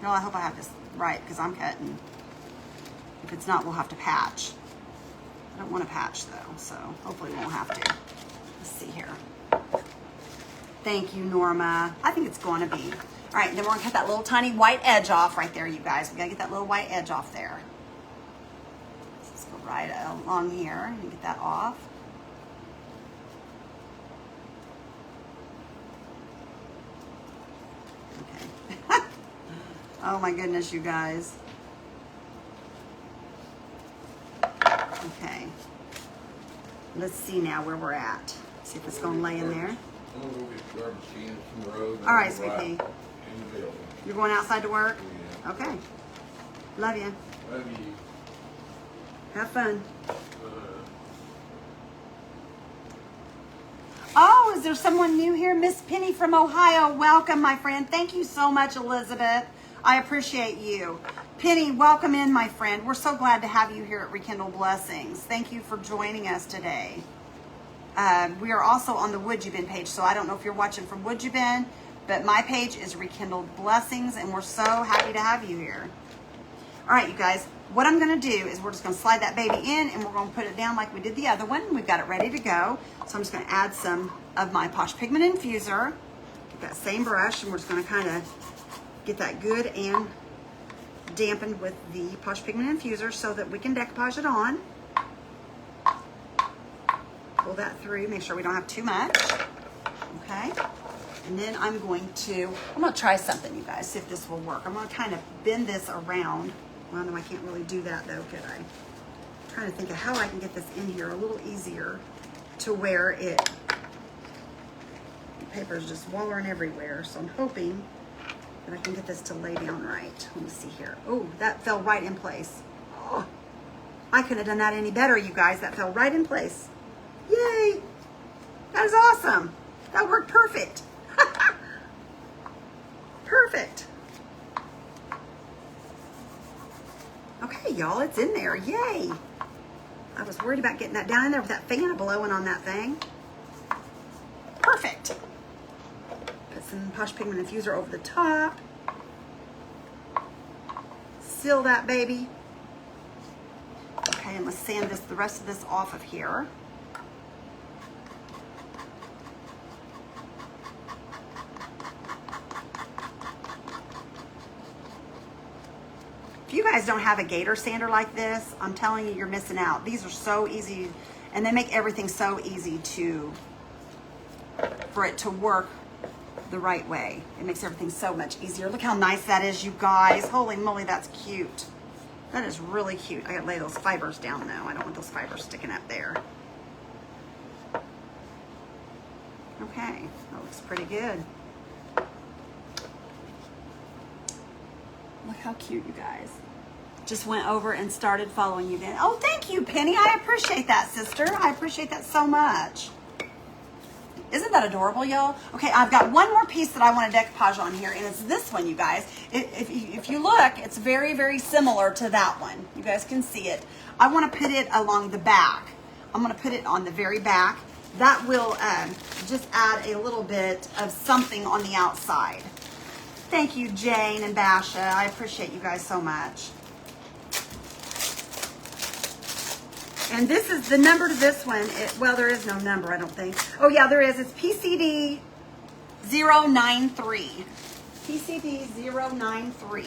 No, I hope I have this right because I'm cutting. If it's not, we'll have to patch. I don't want to patch though, so hopefully we won't have to. Let's see here. Thank you, Norma. I think it's going to be. All right, then we're going to cut that little tiny white edge off right there, you guys. We got to get that little white edge off there. So let's go right along here and get that off. Okay. Oh my goodness, you guys. Okay. Let's see now where we're at. See if it's going to lay in there. I'm gonna go get garbage cans from the road. All right, sweetie. In the building. You're going outside to work? Yeah. Okay. Love you. Love you. Have fun. Oh, is there someone new here? Miss Penny from Ohio. Welcome, my friend. Thank you so much, Elizabeth. I appreciate you. Penny, welcome in, my friend. We're so glad to have you here at Rekindle Blessings. Thank you for joining us today. We are also on the Would You Been page, so I don't know if you're watching from Would You Been, but my page is Rekindled Blessings, and we're so happy to have you here. All right, you guys, what I'm going to do is we're just going to slide that baby in, and we're going to put it down like we did the other one. We've got it ready to go. So I'm just going to add some of my Posh Pigment Infuser. Get that same brush, and we're just going to kind of get that good and dampened with the Posh Pigment Infuser so that we can decoupage it on. Pull that through, make sure we don't have too much. Okay. And then I'm going to try something, you guys, see if this will work. I'm going to kind of bend this around. Well, no, I can't really do that though, could I? I'm trying to think of how I can get this in here a little easier to where it, the paper is just wallering everywhere. So I'm hoping that I can get this to lay down right. Let me see here. Oh, that fell right in place. Oh, I couldn't have done that any better, you guys. That fell right in place. Yay! That is awesome. That worked perfect. Perfect. Okay, y'all, it's in there. Yay. I was worried about getting that down in there with that fan blowing on that thing. Perfect. Put some Posh Pigment Infuser over the top. Seal that baby. Okay, and let's sand the rest of this off of here. If you guys don't have a gator sander like this, I'm telling you, you're missing out. These are so easy, and they make everything so easy for it to work the right way. It makes everything so much easier. Look how nice that is, you guys. Holy moly, that's cute. That is really cute. I gotta lay those fibers down though. I don't want those fibers sticking up there. Okay, that looks pretty good. Look how cute, you guys. Just went over and started following you then. Oh, thank you, Penny. I appreciate that, sister. I appreciate that so much. Isn't that adorable, y'all? Okay, I've got one more piece that I want to decoupage on here, and it's this one, you guys. If you look, it's very, very similar to that one. You guys can see it. I want to put it along the back. I'm going to put it on the very back. That will just add a little bit of something on the outside. Thank you, Jane and Basha. I appreciate you guys so much. And this is the number to this one. Well, there is no number, I don't think. Oh, yeah, there is. It's PCD 093. PCD 093.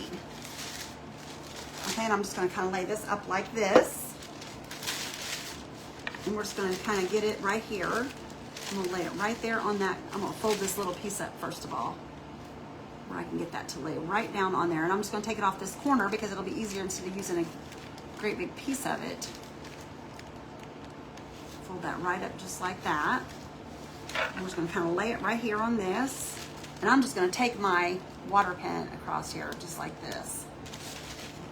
Okay, and I'm just going to kind of lay this up like this. And we're just going to kind of get it right here. I'm going to lay it right there on that. I'm going to fold this little piece up first of all, where I can get that to lay right down on there. And I'm just going to take it off this corner because it'll be easier instead of using a great big piece of it. Fold that right up just like that. I'm just going to kind of lay it right here on this. And I'm just going to take my water pen across here just like this.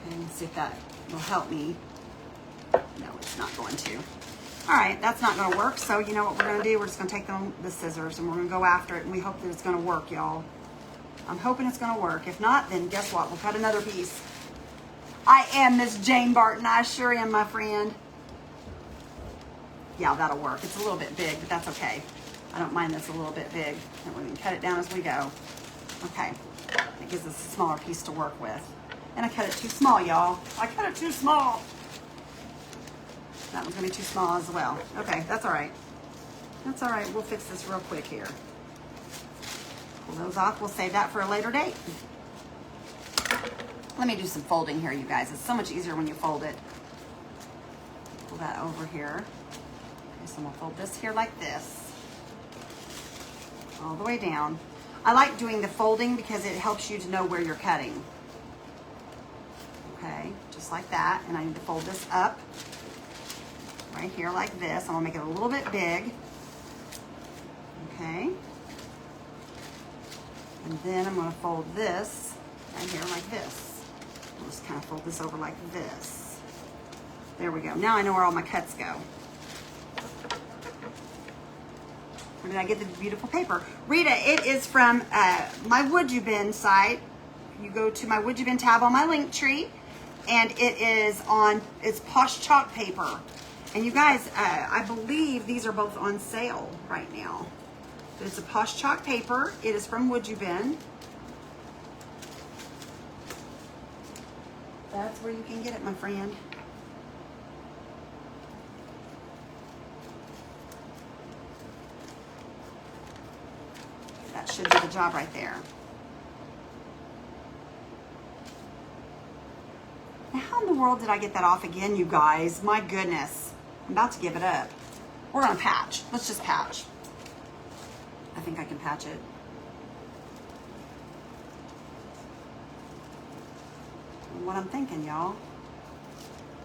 Okay, and see if that will help me. No, it's not going to. All right, that's not going to work. So you know what we're going to do? We're just going to take the scissors and we're going to go after it. And we hope that it's going to work, y'all. I'm hoping it's going to work. If not, then guess what? We'll cut another piece. I am Miss Jane Barton. I sure am, my friend. Yeah, that'll work. It's a little bit big, but that's okay. I don't mind this a little bit big. And we can cut it down as we go. Okay. It gives us a smaller piece to work with. And I cut it too small, y'all. I cut it too small. That one's going to be too small as well. Okay, that's all right. That's all right. We'll fix this real quick here. Pull those off. We'll save that for a later date. Let me do some folding here, you guys. It's so much easier when you fold it. Pull that over here. Okay, so we'll fold this here like this. All the way down. I like doing the folding because it helps you to know where you're cutting. Okay, just like that. And I need to fold this up right here like this. I'm gonna make it a little bit big. Okay. And then I'm gonna fold this right here like this. I'll just kind of fold this over like this. There we go. Now I know where all my cuts go. Where did I get the beautiful paper? Rita, it is from my Would You Bin site. You go to my Would You Bin tab on my link tree, and it is on, it's Posh Chalk paper. And you guys, I believe these are both on sale right now. It's a Posh Chalk paper. It is from Would You Bin. That's where you can get it, my friend. That should do the job right there. Now, how in the world did I get that off again, you guys? My goodness. I'm about to give it up. We're gonna patch. Let's just patch. I think I can patch it. What I'm thinking, y'all.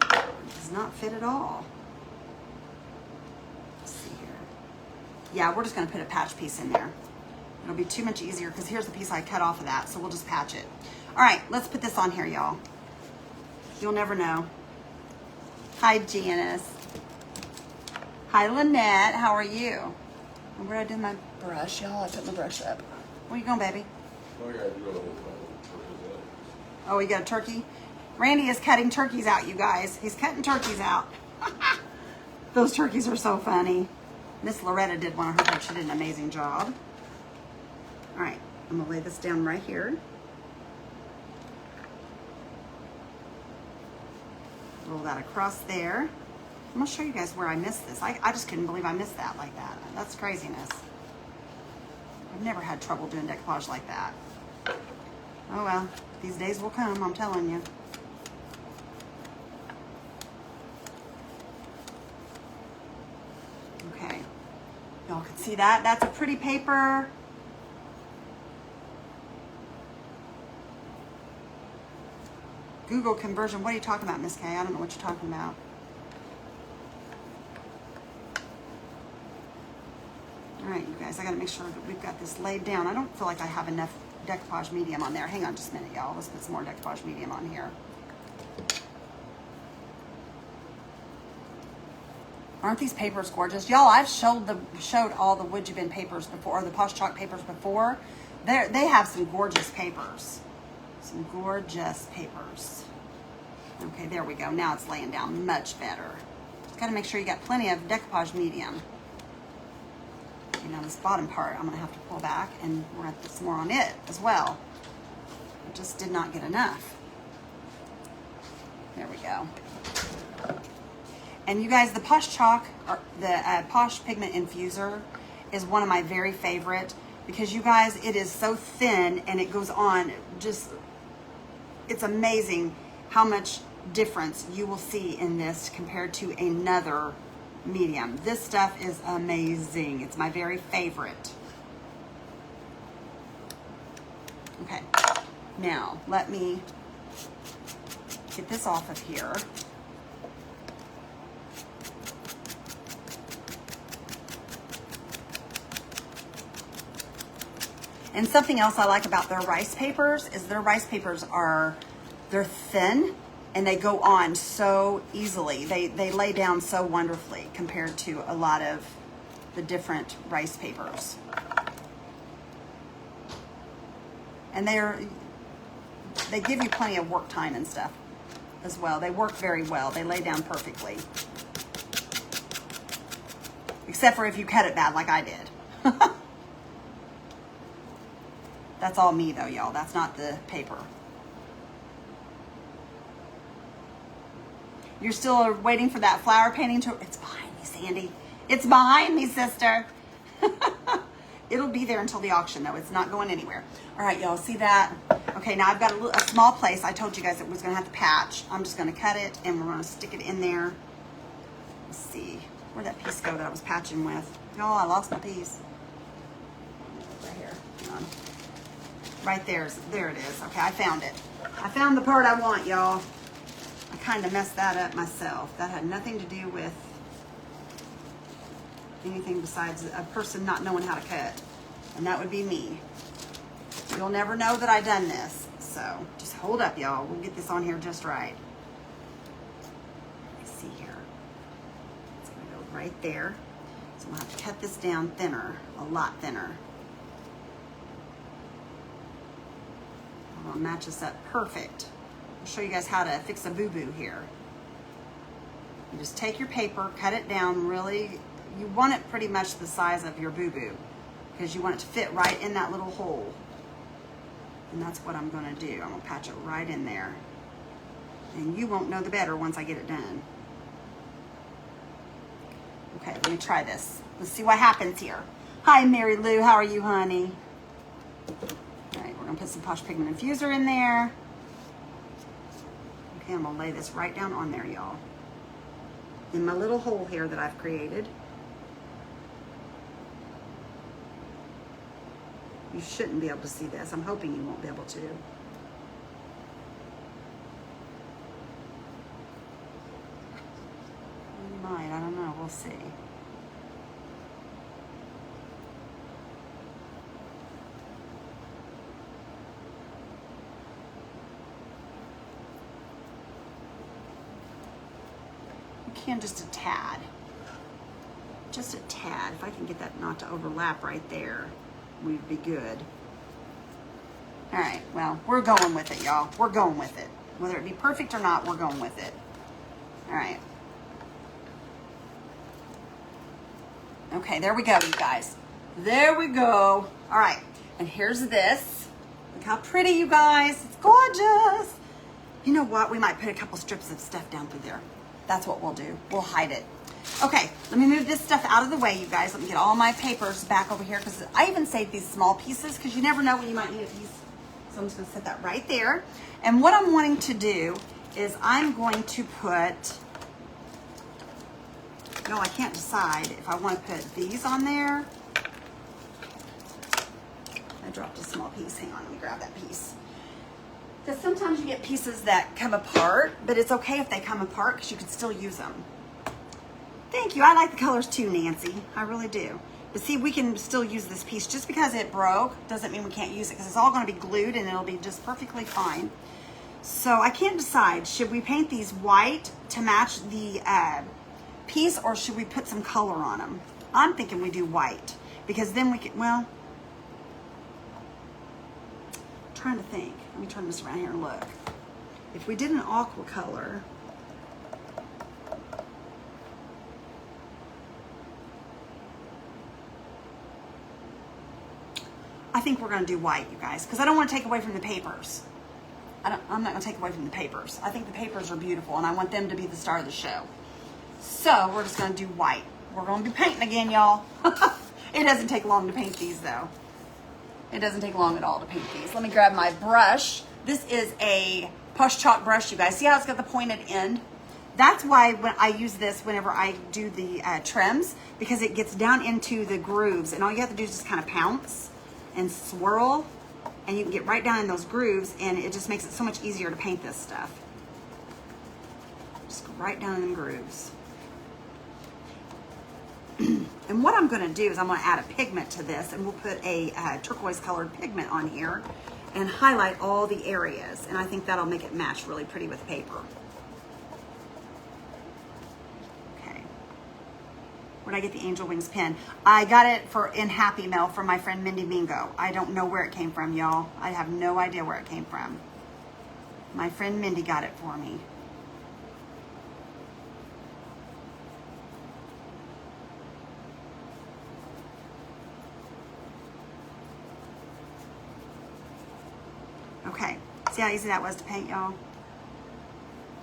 It does not fit at all. Let's see here. Yeah, we're just gonna put a patch piece in there. It'll be too much easier because here's the piece I cut off of that, so we'll just patch it. All right, let's put this on here, y'all. You'll never know. Hi, Janice. Hi, Lynette. How are you? And where did I do my brush, y'all? I put my brush up. Where you going, baby? Oh, you got a turkey? Randy is cutting turkeys out, you guys. He's cutting turkeys out. Those turkeys are so funny. Miss Loretta did one of her. She did an amazing job. All right, I'm gonna lay this down right here. Roll that across there. I'm gonna show you guys where I missed this. I just couldn't believe I missed that like that. That's craziness. I've never had trouble doing decoupage like that. Oh well, these days will come, I'm telling you. Okay, y'all can see that. That's a pretty paper. Google conversion. What are you talking about, Miss Kay? I don't know what you're talking about. All right, you guys, I gotta make sure that we've got this laid down. I don't feel like I have enough decoupage medium on there. Hang on just a minute, y'all. Let's put some more decoupage medium on here. Aren't these papers gorgeous? Y'all, I've showed all the Would You Bin papers before, or the Posh Chalk papers before. They have some gorgeous papers. Some gorgeous papers. Okay, there we go. Now it's laying down much better. Just got to make sure you got plenty of decoupage medium. You know, this bottom part I'm going to have to pull back, and we're going to put some more on it as well. I just did not get enough. There we go. And you guys, the Posh Chalk, or the Posh Pigment Infuser is one of my very favorite because you guys, it is so thin and it goes on just, it's amazing how much difference you will see in this compared to another medium. This stuff is amazing. It's my very favorite. Okay, now let me get this off of here. And something else I like about their rice papers is their rice papers they're thin and they go on so easily. They lay down so wonderfully compared to a lot of the different rice papers. And they give you plenty of work time and stuff as well. They work very well. They lay down perfectly. Except for if you cut it bad like I did. That's all me though, y'all. That's not the paper. You're still waiting for that flower painting to... It's behind me, Sandy. It's behind me, sister. It'll be there until the auction, though. It's not going anywhere. All right, y'all, see that? Okay, now I've got a small place. I told you guys it was going to have to patch. I'm just going to cut it, and we're going to stick it in there. Let's see. Where'd that piece go that I was patching with? Oh, I lost my piece. Right here. Hang on. Right there it is. Okay, I found it. I found the part I want, y'all. I kind of messed that up myself. That had nothing to do with anything besides a person not knowing how to cut. And that would be me. You'll never know that I done this. So just hold up, y'all. We'll get this on here just right. Let's see here. It's gonna go right there. So I'm gonna have to cut this down thinner, a lot thinner. I'm gonna match this up perfect. I'll show you guys how to fix a boo-boo here. You just take your paper, cut it down really, you want it pretty much the size of your boo-boo because you want it to fit right in that little hole. And that's what I'm gonna do. I'm gonna patch it right in there. And you won't know the better once I get it done. Okay, let me try this. Let's see what happens here. Hi, Mary Lou, how are you, honey? All right, we're gonna put some Posh Pigment Infuser in there. Okay, I'm gonna lay this right down on there, y'all. In my little hole here that I've created. You shouldn't be able to see this. I'm hoping you won't be able to. You might, I don't know, we'll see. You can just a tad. Just a tad. If I can get that not to overlap right there, we'd be good. All right, well, we're going with it, y'all. We're going with it. Whether it be perfect or not, we're going with it. All right. Okay, there we go, you guys. There we go. All right, and here's this. Look how pretty, you guys. It's gorgeous. You know what? We might put a couple strips of stuff down through there. That's what we'll do. We'll hide it. Okay, let me move this stuff out of the way, you guys. Let me get all my papers back over here because I even saved these small pieces because you never know when you might need a piece. So I'm just going to set that right there. And what I'm wanting to do is I'm going to put, no, I can't decide if I want to put these on there. I dropped a small piece. Hang on, let me grab that piece. Because sometimes you get pieces that come apart, but it's okay if they come apart because you can still use them. Thank you. I like the colors too, Nancy. I really do. But see, we can still use this piece. Just because it broke doesn't mean we can't use it because it's all going to be glued and it'll be just perfectly fine. So I can't decide. Should we paint these white to match the piece or should we put some color on them? I'm thinking we do white because then we can, well, I'm trying to think. Let me turn this around here and look. If we did an aqua color, I think we're going to do white, you guys, because I don't want to take away from the papers. I'm not going to take away from the papers. I think the papers are beautiful, and I want them to be the star of the show. So we're just going to do white. We're going to be painting again, y'all. It doesn't take long to paint these, though. It doesn't take long at all to paint these. Let me grab my brush. This is a Push Chalk brush, you guys. See how it's got the pointed end? That's why when I use this whenever I do the trims, because it gets down into the grooves, and all you have to do is just kind of pounce and swirl, and you can get right down in those grooves, and it just makes it so much easier to paint this stuff. Just go right down in the grooves. And what I'm going to do is I'm going to add a pigment to this, and we'll put a turquoise colored pigment on here and highlight all the areas, and I think that'll make it match really pretty with paper. Where'd I get the Angel Wings pen? I got it in Happy Mail from my friend Mindy Mingo. I don't know where it came from, y'all. I have no idea where it came from. My friend Mindy got it for me. Okay, see how easy that was to paint, y'all?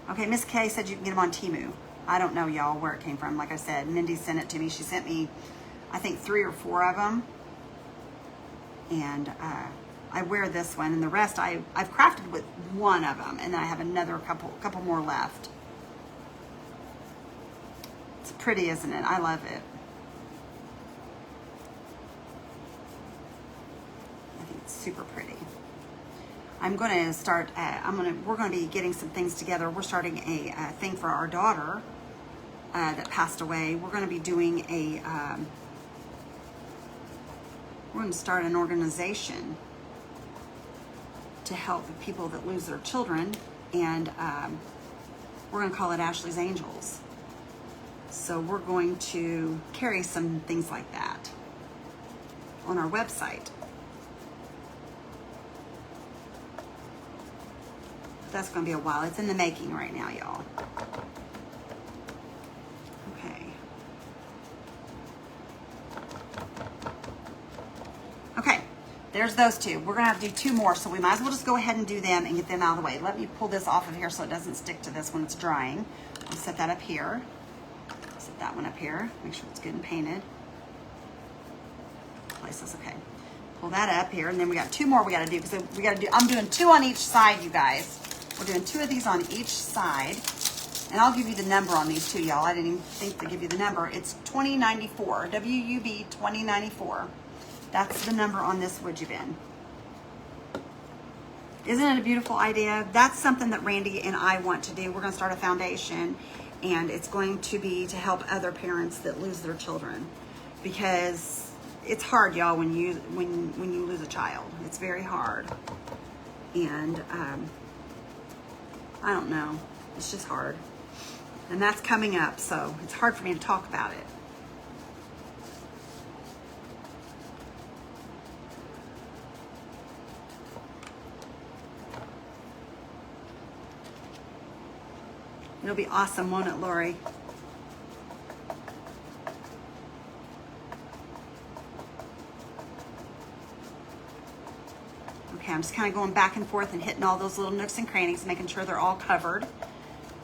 Okay, Miss Kay said you can get them on Temu. I don't know, y'all, where it came from. Like I said, Mindy sent it to me. She sent me, I think, 3 or 4 of them. And I wear this one. And the rest, I've crafted with one of them. And then I have another couple more left. It's pretty, isn't it? I love it. I think it's super pretty. I'm going to start, we're going to be getting some things together. We're starting a thing for our daughter that passed away. We're going to be doing we're going to start an organization to help people that lose their children. And we're going to call it Ashley's Angels. So we're going to carry some things like that on our website. That's going to be a while. It's in the making right now, y'all. Okay. Okay, there's those two. We're going to have to do two more, so we might as well just go ahead and do them and get them out of the way. Let me pull this off of here so it doesn't stick to this when it's drying. I'll set that up here. Set that one up here. Make sure it's good and painted. Place this, okay. Pull that up here, and then we got two more we got to do, because we got to do, I'm doing two on each side, you guys. We're doing two of these on each side, and I'll give you the number on these two, y'all. I didn't even think to give you the number. It's 2094, WUB 2094. That's the number on this wood bin. Isn't it a beautiful idea? That's something that Randy and I want to do. We're going to start a foundation, and it's going to be to help other parents that lose their children, because it's hard, y'all, when you lose a child. It's very hard, and I don't know. It's just hard. And that's coming up, so it's hard for me to talk about it. It'll be awesome, won't it, Lori? Okay, I'm just kind of going back and forth and hitting all those little nooks and crannies, making sure they're all covered.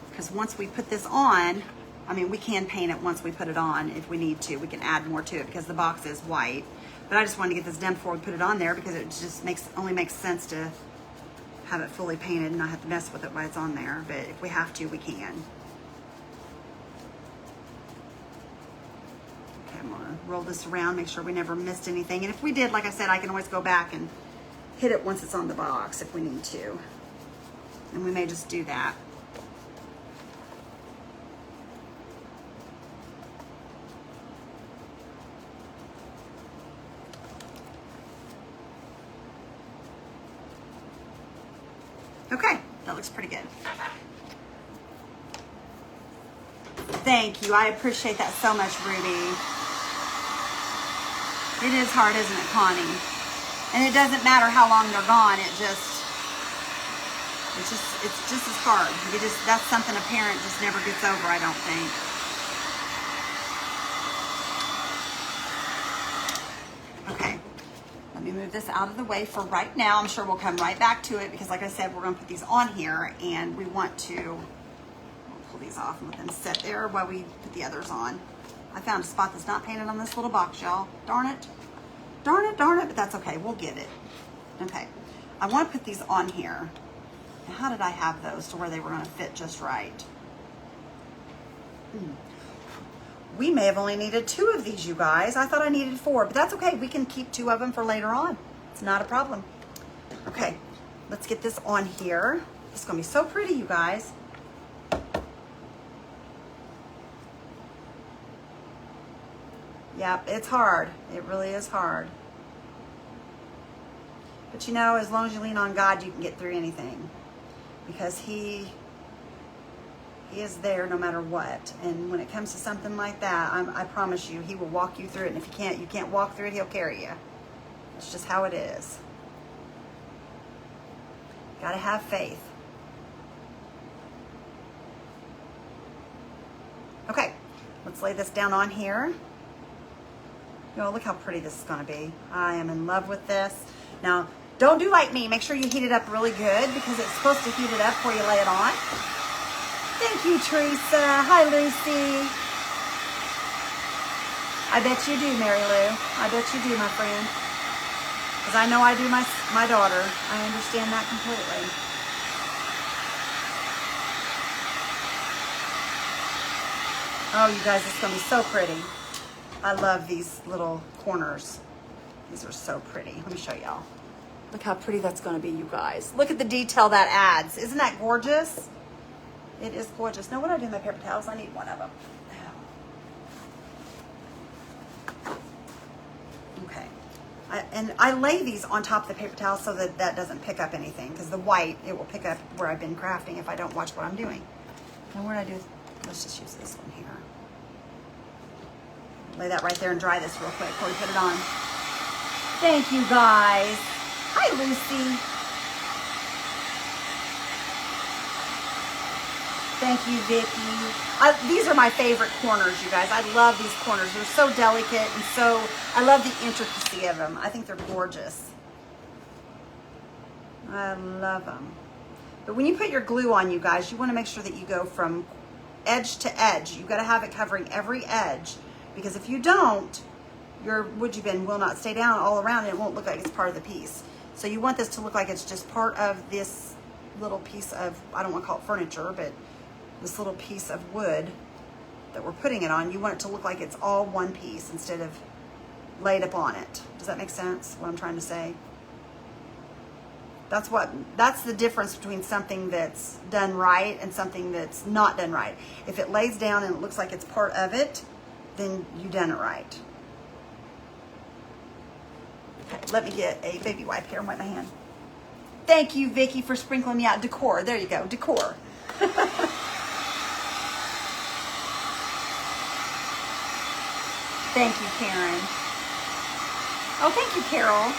Because once we put this on, I mean, we can paint it once we put it on if we need to. We can add more to it because the box is white. But I just wanted to get this done before we put it on there, because it just only makes sense to have it fully painted and not have to mess with it while it's on there. But if we have to, we can. Okay, I'm gonna roll this around, make sure we never missed anything. And if we did, like I said, I can always go back and hit it once it's on the box if we need to. And we may just do that. Okay, that looks pretty good. Thank you. I appreciate that so much, Ruby. It is hard, isn't it, Connie? And it doesn't matter how long they're gone. It's just as hard. That's something a parent just never gets over, I don't think. Okay. Let me move this out of the way for right now. I'm sure we'll come right back to it, because like I said, we're going to put these on here, and we want to pull these off and let them sit there while we put the others on. I found a spot that's not painted on this little box, y'all. Darn it. Darn it, darn it, but that's okay. We'll get it. Okay. I want to put these on here. Now, how did I have those to where they were going to fit just right? We may have only needed 2 of these, you guys. I thought I needed 4, but that's okay. We can keep 2 of them for later on. It's not a problem. Okay, let's get this on here. It's going to be so pretty, you guys. Yep, it's hard. It really is hard. But you know, as long as you lean on God, you can get through anything. Because He is there no matter what. And when it comes to something like that, I promise you, He will walk you through it. And if you can't walk through it, He'll carry you. It's just how it is. Gotta have faith. Okay, let's lay this down on here. You know, look how pretty this is gonna be. I am in love with this. Now, don't do like me. Make sure you heat it up really good, because it's supposed to heat it up before you lay it on. Thank you, Teresa. Hi, Lucy. I bet you do, Mary Lou. I bet you do, my friend. Because I know I do my daughter. I understand that completely. Oh, you guys, it's going to be so pretty. I love these little corners. These are so pretty. Let me show y'all. Look how pretty that's going to be, you guys. Look at the detail that adds. Isn't that gorgeous? It is gorgeous. Now, what do I do with my paper towels? I need one of them. Okay. I lay these on top of the paper towel so that that doesn't pick up anything, because the white, it will pick up where I've been crafting if I don't watch what I'm doing. Now, what do I do? Let's just use this one here. Lay that right there and dry this real quick before we put it on. Thank you guys. Hi, Lucy. Thank you, Vicki. These are my favorite corners, you guys. I love these corners. They're so delicate and I love the intricacy of them. I think they're gorgeous. I love them. But when you put your glue on, you guys, you want to make sure that you go from edge to edge. You've got to have it covering every edge, because if you don't, your wood bin will not stay down all around and it won't look like it's part of the piece. So you want this to look like it's just part of this little piece of, I don't want to call it furniture, but this little piece of wood that we're putting it on. You want it to look like it's all one piece instead of laid upon it. Does that make sense, what I'm trying to say? That's the difference between something that's done right and something that's not done right. If it lays down and it looks like it's part of it, then you done it right. Okay, let me get a baby wipe here and wipe my hand. Thank you, Vicki, for sprinkling me out. Decor, there you go, decor. Thank you, Karen. Oh, thank you, Carol.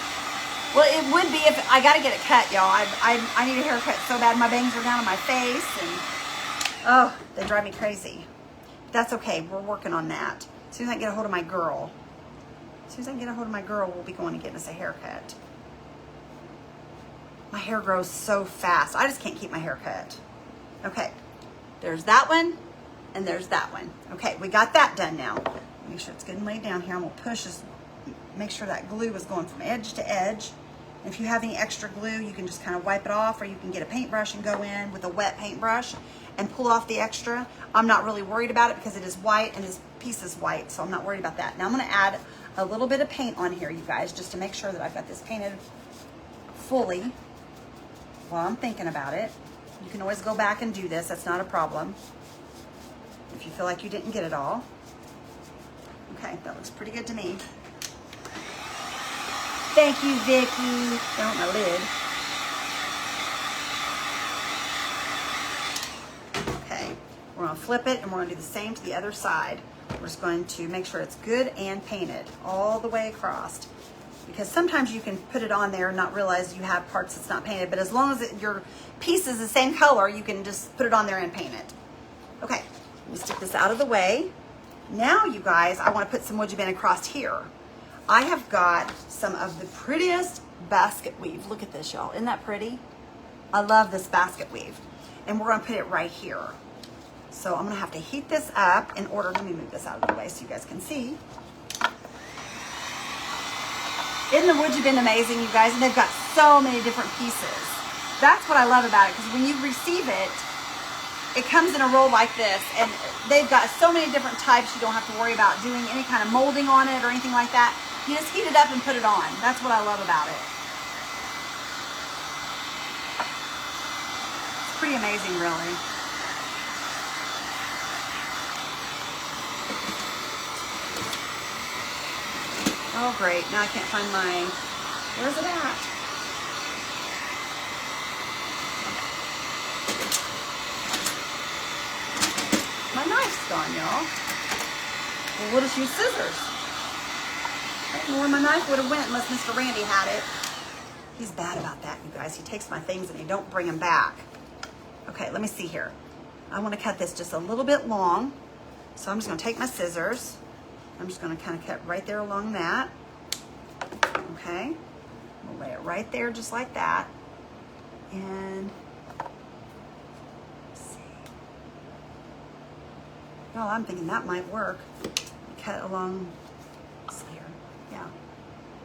Well, it would be if I got to get it cut, y'all. I need a haircut so bad. My bangs are down on my face, and oh, they drive me crazy. That's okay. We're working on that. As soon as I get a hold of my girl, we'll be going to get us a haircut. My hair grows so fast. I just can't keep my hair cut. Okay, there's that one, and there's that one. Okay, we got that done now. Make sure it's good and laid down here. I'm gonna push this. Make sure that glue is going from edge to edge. And if you have any extra glue, you can just kind of wipe it off, or you can get a paintbrush and go in with a wet paintbrush and pull off the extra. I'm not really worried about it because it is white and this piece is white, so I'm not worried about that. Now I'm gonna add a little bit of paint on here, you guys, just to make sure that I've got this painted fully while I'm thinking about it. You can always go back and do this, that's not a problem. If you feel like you didn't get it all. Okay, that looks pretty good to me. Thank you, Vicki. Down my lid. Okay, we're gonna flip it and we're gonna do the same to the other side. We're just going to make sure it's good and painted all the way across. Because sometimes you can put it on there and not realize you have parts that's not painted, but as long as your piece is the same color, you can just put it on there and paint it. Okay, let me stick this out of the way. Now, you guys, I want to put some wood bin across here. I have got some of the prettiest basket weave. Look at this, y'all. Isn't that pretty? I love this basket weave. And we're going to put it right here. So I'm going to have to heat this up in order. Let me move this out of the way so you guys can see. Isn't the wood bin amazing, you guys? And they've got so many different pieces. That's what I love about it, because when you receive it, it comes in a roll like this, and they've got so many different types. You don't have to worry about doing any kind of molding on it or anything like that. You just heat it up and put it on. That's what I love about it. It's pretty amazing, really. Oh, great. Now I can't find my, where's it at? My knife's gone, y'all. Well, we'll just use scissors. I don't know where my knife would have went unless Mr. Randy had it. He's bad about that, you guys. He takes my things and he don't bring them back. Okay, let me see here. I want to cut this just a little bit long. So I'm just going to take my scissors. I'm just going to kind of cut right there along that. Okay. We'll lay it right there just like that. And let's see. Well, I'm thinking that might work. Cut along, let's see here. Yeah,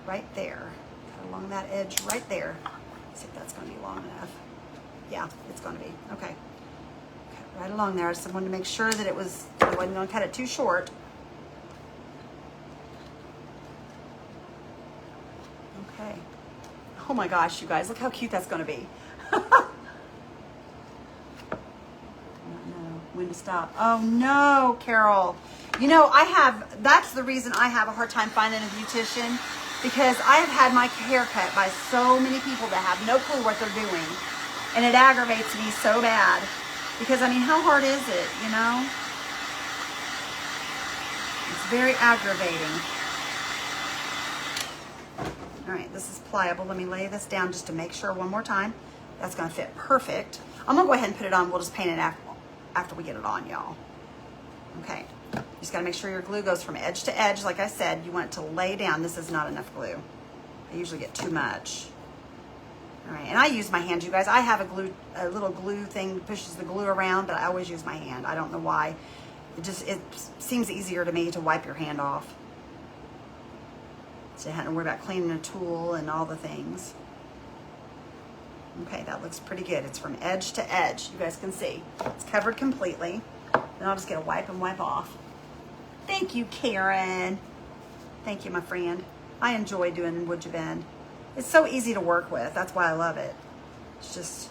right there. Cut along that edge right there. Let's see if that's going to be long enough. Yeah, it's going to be. Okay. Cut right along there. I just wanted to make sure that it was, I wasn't going to cut it too short. Okay. Oh my gosh, you guys, look how cute that's going to be. I don't know when to stop. Oh no, Carol. You know, that's the reason I have a hard time finding a beautician, because I have had my hair cut by so many people that have no clue what they're doing. And it aggravates me so bad. Because, I mean, how hard is it, you know? It's Very aggravating. All right, this is pliable. Let me lay this down just to make sure one more time. That's gonna fit perfect. I'm gonna go ahead and put it on. We'll just paint it after we get it on, y'all. Okay, you just gotta make sure your glue goes from edge to edge. Like I said, you want it to lay down. This is not enough glue. I usually get too much. All right, and I use my hand, you guys. I have a little glue thing that pushes the glue around, but I always use my hand. I don't know why. It seems easier to me to wipe your hand off. So you have to worry about cleaning a tool and all the things. Okay, that looks pretty good. It's from edge to edge. You guys can see. It's covered completely. Then I'll just get a wipe and wipe off. Thank you, Karen. Thank you, my friend. I enjoy doing Would You Bend. It's so easy to work with. That's why I love it. It's just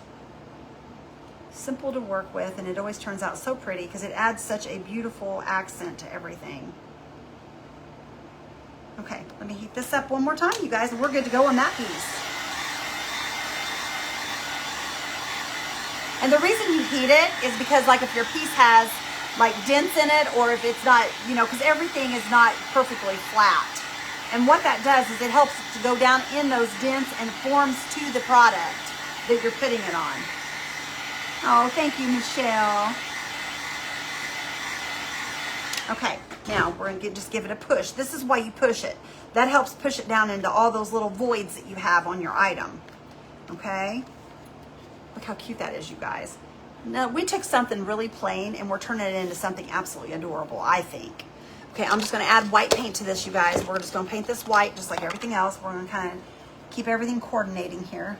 simple to work with, and it always turns out so pretty because it adds such a beautiful accent to everything. Okay, let me heat this up one more time, you guys, and we're good to go on that piece. And the reason you heat it is because, like, if your piece has like dents in it, or if it's not, you know, because everything is not perfectly flat. And what that does is it helps to go down in those dents and forms to the product that you're putting it on. Oh, thank you, Michelle. Okay, now we're gonna just give it a push. This is why you push it. That helps push it down into all those little voids that you have on your item. Okay? Look how cute that is, you guys. Now, we took something really plain and we're turning it into something absolutely adorable, I think. Okay, I'm just gonna add white paint to this, you guys. We're just gonna paint this white just like everything else. We're gonna kind of keep everything coordinating here.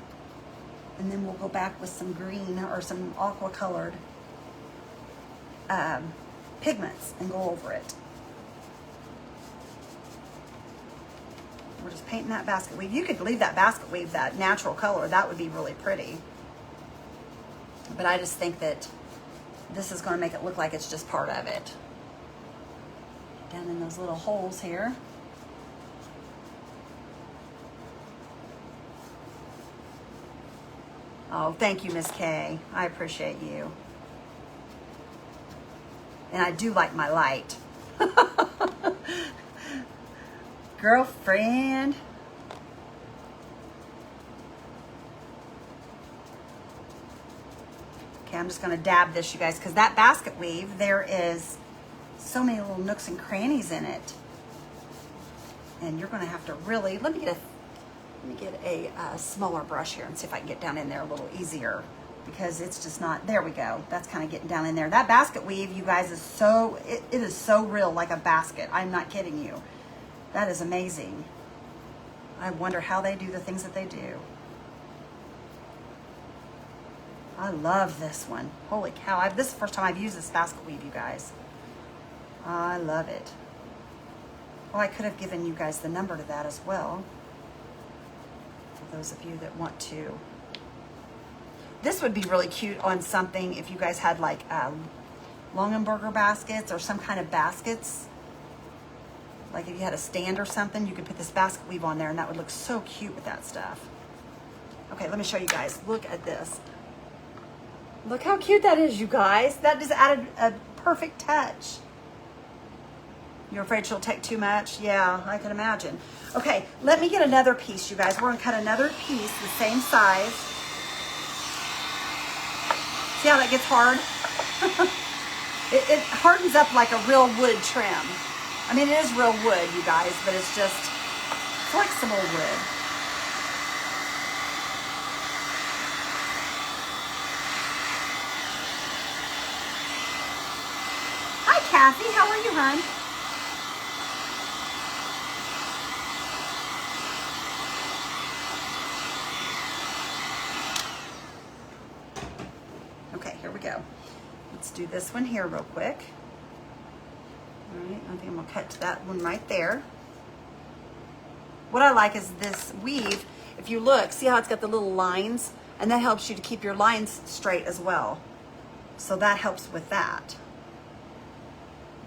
And then we'll go back with some green or some aqua colored pigments and go over it. We're just painting that basket weave. You could leave that basket weave that natural color. That would be really pretty. But I just think that this is going to make it look like it's just part of it. Down in those little holes here. Oh, thank you, Miss Kay. I appreciate you. And I do like my light. Girlfriend. Okay, I'm just going to dab this, you guys, because that basket weave, there is so many little nooks and crannies in it. And you're going to have to really, let me get a smaller brush here and see if I can get down in there a little easier, because it's just not, there we go. That's kind of getting down in there. That basket weave, you guys, is so, it is so real, like a basket. I'm not kidding you. That is amazing. I wonder how they do the things that they do. I love this one. Holy cow. This is the first time I've used this basket weave, you guys. I love it. Oh, I could have given you guys the number to that as well. For those of you that want to. This would be really cute on something if you guys had like Longenberger baskets or some kind of baskets. Like if you had a stand or something, you could put this basket weave on there and that would look so cute with that stuff. Okay, let me show you guys. Look at this. Look how cute that is, you guys. That just added a perfect touch. You're afraid she'll take too much? Yeah, I can imagine. Okay, let me get another piece, you guys. We're gonna cut another piece the same size. See how that gets hard? it hardens up like a real wood trim. I mean, it is real wood, you guys, but it's just flexible wood. Hi, Kathy. How are you, hon? Okay, here we go. Let's do this one here real quick. All right, I think I'm gonna cut to that one right there. What I like is this weave. If you look, see how it's got the little lines? And that helps you to keep your lines straight as well. So that helps with that.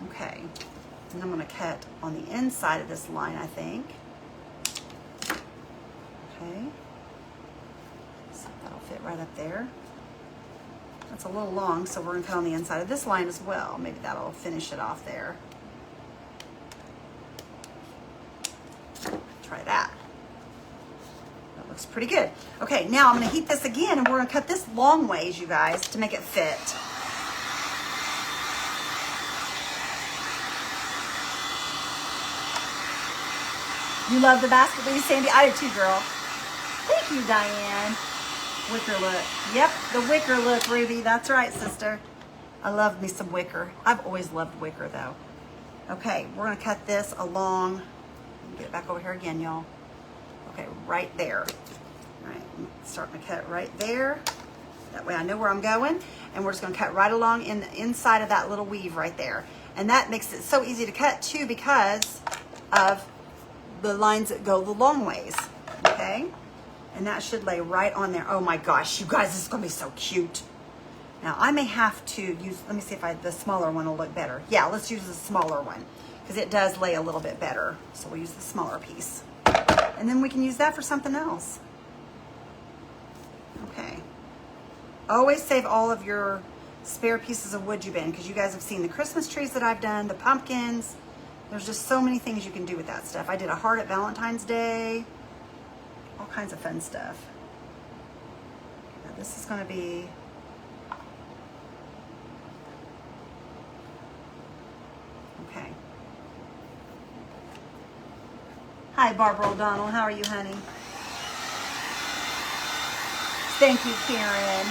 Okay, and I'm gonna cut on the inside of this line, I think. Okay, so that'll fit right up there. That's a little long, so we're gonna cut on the inside of this line as well. Maybe that'll finish it off there. try that. That looks pretty good. Okay, now I'm gonna heat this again and we're gonna cut this long ways, you guys, to make it fit. You love the basket weave, Sandy? I do too, girl. Thank you, Diane. Wicker look. Yep, the wicker look, Ruby. That's right, sister. I love me some wicker. I've always loved wicker, though. Okay, we're going to cut this along. Get it back over here again, y'all. Okay, right there. All right, I'm starting to cut right there. That way I know where I'm going. And we're just going to cut right along in the inside of that little weave right there. And that makes it so easy to cut, too, because of the lines that go the long ways. Okay? And that should lay right on there. Oh my gosh, you guys, this is gonna be so cute. Now I may have to use, let me see if the smaller one will look better. Yeah, let's use the smaller one because it does lay a little bit better. So we'll use the smaller piece. And then we can use that for something else. Okay. Always save all of your spare pieces of wood you've been, because you guys have seen the Christmas trees that I've done, the pumpkins. There's just so many things you can do with that stuff. I did a heart at Valentine's Day. All kinds of fun stuff. Now this is going to be okay. Hi, Barbara O'Donnell. How are you, honey? Thank you, Karen.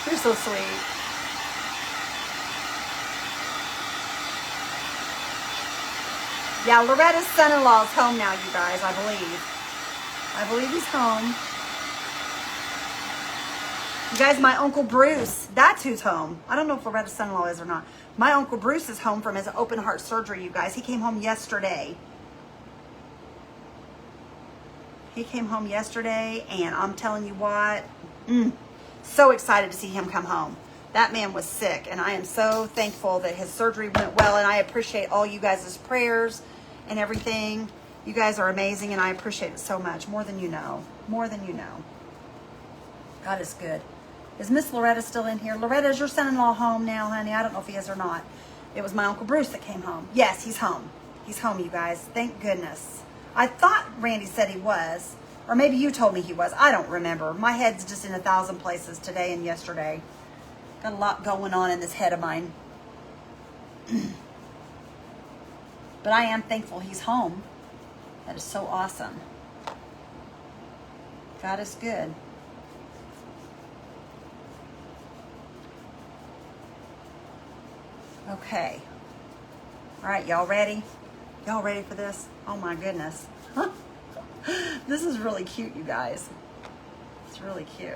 You're so sweet. Yeah, Loretta's son-in-law is home now, you guys, I believe. I believe he's home. You guys, my Uncle Bruce, that's who's home. I don't know if Loretta's son-in-law is or not. My Uncle Bruce is home from his open heart surgery, you guys. He came home yesterday. He came home yesterday, and I'm telling you what, so excited to see him come home. That man was sick, and I am so thankful that his surgery went well, and I appreciate all you guys' prayers and everything. You guys are amazing, and I appreciate it so much. More than you know. More than you know. God is good. Is Miss Loretta still in here? Loretta, is your son-in-law home now, honey? I don't know if he is or not. It was my Uncle Bruce that came home. Yes, he's home. He's home, you guys. Thank goodness. I thought Randy said he was. Or maybe you told me he was. I don't remember. My head's just in 1,000 places today and yesterday. Got a lot going on in this head of mine. But I am thankful he's home. That is so awesome. God is good. Okay. All right, y'all ready? Y'all ready for this? Oh my goodness. This is really cute, you guys. It's really cute.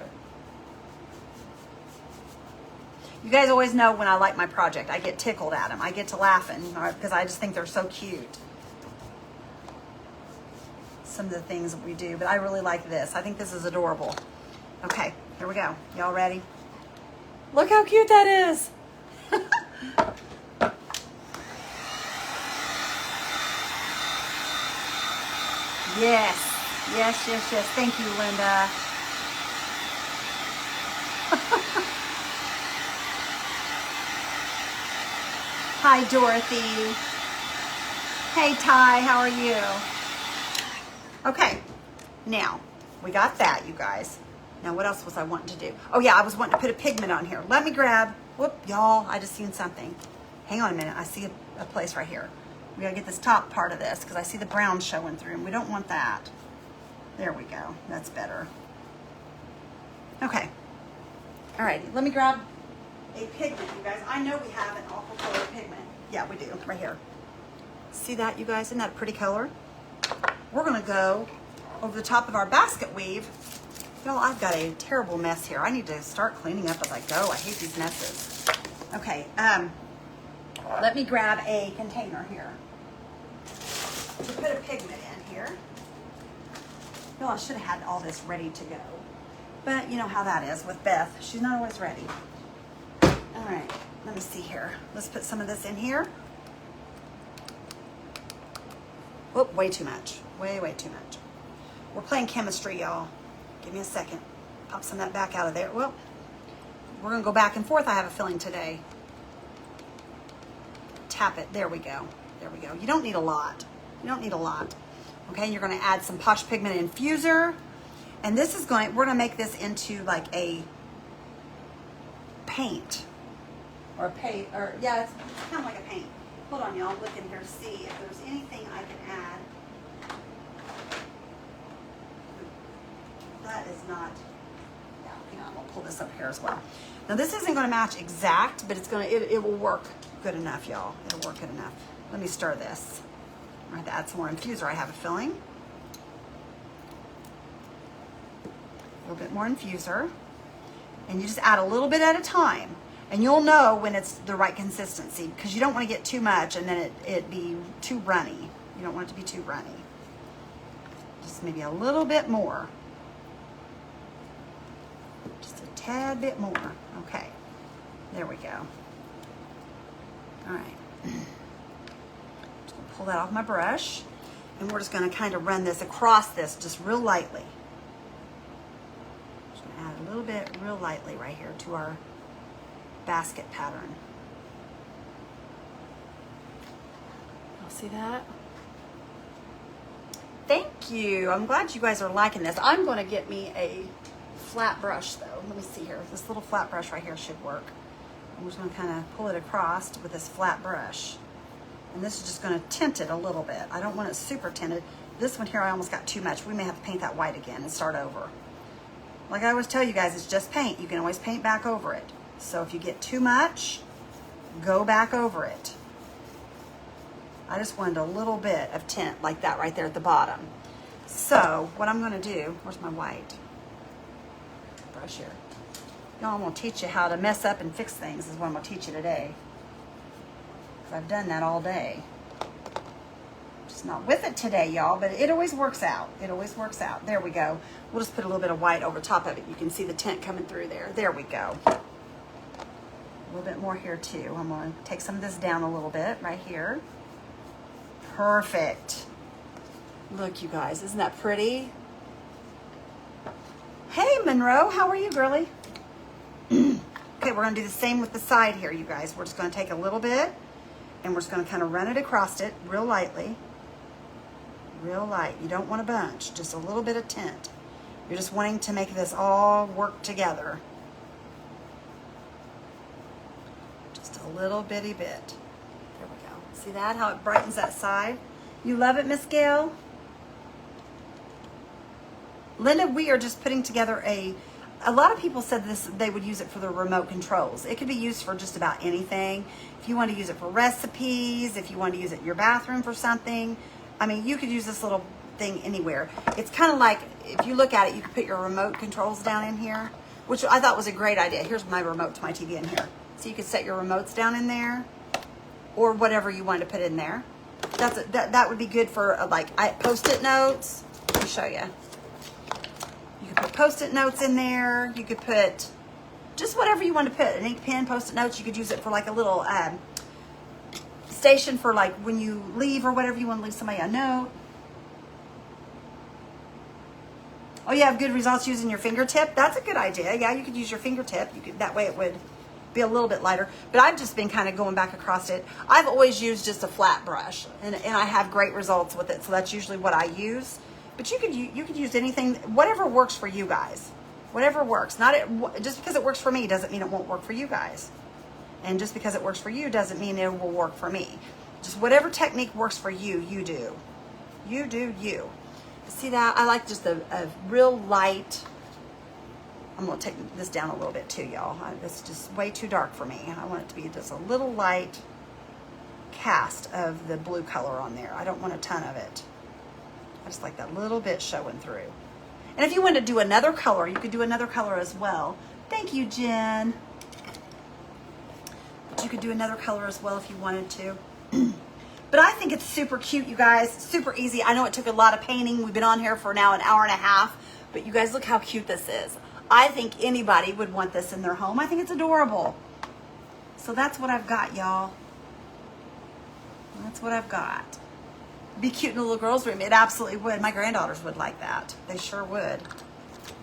You guys always know when I like my project. I get tickled at them. I get to laughing because I just think they're so cute. Some of the things that we do, but I really like this. I think this is adorable. Okay, here we go. Y'all ready? Look how cute that is. Yes, yes, yes, yes. Thank you, Linda. Hi, Dorothy. Hey, Ty, how are you? Okay, now, we got that, you guys. Now, what else was I wanting to do? Oh, yeah, I was wanting to put a pigment on here. Let me grab, whoop, y'all, I just seen something. Hang on a minute, I see a place right here. We gotta get this top part of this because I see the brown showing through and we don't want that. There we go, that's better. Okay, all right, let me grab a pigment, you guys. I know we have an aqua color pigment. Yeah, we do, right here. See that, you guys? Isn't that a pretty color? We're gonna go over the top of our basket weave. Y'all, I've got a terrible mess here. I need to start cleaning up as I go. I hate these messes. Okay, let me grab a container here to put a pigment in here. Well, I should have had all this ready to go. But you know how that is with Beth. She's not always ready. All right, let me see here. Let's put some of this in here. Whoop, way too much. Way, way too much. We're playing chemistry, y'all. Give me a second. Pop some of that back out of there. Well, we're gonna go back and forth, I have a feeling today. Tap it, there we go. There we go. You don't need a lot. You don't need a lot. Okay, you're going to add some Posh Pigment Infuser. And this is we're going to make this into like a paint. Or a paint, or yeah, it's kind of like a paint. Hold on, y'all, I'm looking here to see if there's anything I can add. That is not, yeah, hang on, we'll pull this up here as well. Now this isn't going to match exact, but it will work good enough, y'all. It'll work good enough. Let me stir this. I'm going to add some more infuser, I have a filling. A little bit more infuser. And you just add a little bit at a time. And you'll know when it's the right consistency, because you don't want to get too much and then it be too runny. You don't want it to be too runny. Just maybe a little bit more. Just a tad bit more. Okay. There we go. All right. Just gonna pull that off my brush. And we're just going to kind of run this across this just real lightly. Just going to add a little bit real lightly right here to our basket pattern. Y'all see that? Thank you. I'm glad you guys are liking this. I'm going to get me a flat brush though. Let me see here. This little flat brush right here should work. I'm just going to kind of pull it across with this flat brush. And this is just going to tint it a little bit. I don't want it super tinted. This one here I almost got too much. We may have to paint that white again and start over. Like I always tell you guys, it's just paint. You can always paint back over it. So if you get too much, go back over it. I just wanted a little bit of tint like that right there at the bottom. So what I'm going to do, where's my white brush here? Y'all, I'm going to teach you how to mess up and fix things is what I'm going to teach you today. Because I've done that all day. Just not with it today, y'all, but it always works out. It always works out. There we go. We'll just put a little bit of white over top of it. You can see the tint coming through there. There we go. A little bit more here too. I'm going to take some of this down a little bit right here. Perfect. Look, you guys, isn't that pretty? Hey, Monroe, how are you, girly? Okay, we're going to do the same with the side here, you guys. We're just going to take a little bit and we're just going to kind of run it across it real lightly. Real light. You don't want a bunch, just a little bit of tint. You're just wanting to make this all work together. Just a little bitty bit. There we go. See that? How it brightens that side? You love it, Miss Gail? Linda, we are just putting together a lot of people said this, they would use it for the remote controls. It could be used for just about anything. If you want to use it for recipes, if you want to use it in your bathroom for something, I mean, you could use this little thing anywhere. It's kind of like, if you look at it, you could put your remote controls down in here, which I thought was a great idea. Here's my remote to my TV in here. So you could set your remotes down in there or whatever you want to put in there. That would be good for like Post-it notes. Let me show you. You could put Post-it notes in there. You could put just whatever you want to put. An ink pen, Post-it notes. You could use it for like a little station for like when you leave or whatever you want to leave somebody a note. Oh, you have good results using your fingertip? That's a good idea. Yeah, you could use your fingertip. You could, that way it would be a little bit lighter. But I've just been kind of going back across it. I've always used just a flat brush, and I have great results with it. So that's usually what I use. But you could use anything, whatever works for you guys. Whatever works. Just because it works for me doesn't mean it won't work for you guys. And just because it works for you doesn't mean it will work for me. Just whatever technique works for you, you do. You do you. See that? I like just a real light. I'm going to take this down a little bit too, y'all. It's just way too dark for me. I want it to be just a little light cast of the blue color on there. I don't want a ton of it. I just like that little bit showing through. And if you want to do another color, you could do another color as well. Thank you, Jen. But you could do another color as well if you wanted to. But I think it's super cute, you guys. Super easy. I know it took a lot of painting. We've been on here for now an hour and a half. But you guys, look how cute this is. I think anybody would want this in their home. I think it's adorable. So that's what I've got, y'all. That's what I've got. Be cute in a little girl's room. It absolutely would. My granddaughters would like that. They sure would.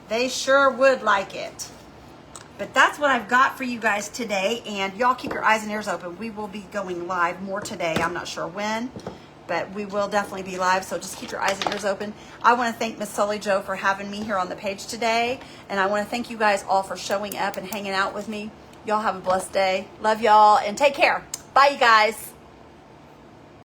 They sure would like it. But that's what I've got for you guys today. And y'all keep your eyes and ears open. We will be going live more today. I'm not sure when. but we will definitely be live, so just keep your eyes and ears open. I want to thank Miss Sully Joe for having me here on the page today, and I want to thank you guys all for showing up and hanging out with me. Y'all have a blessed day. Love y'all, and take care. Bye, you guys.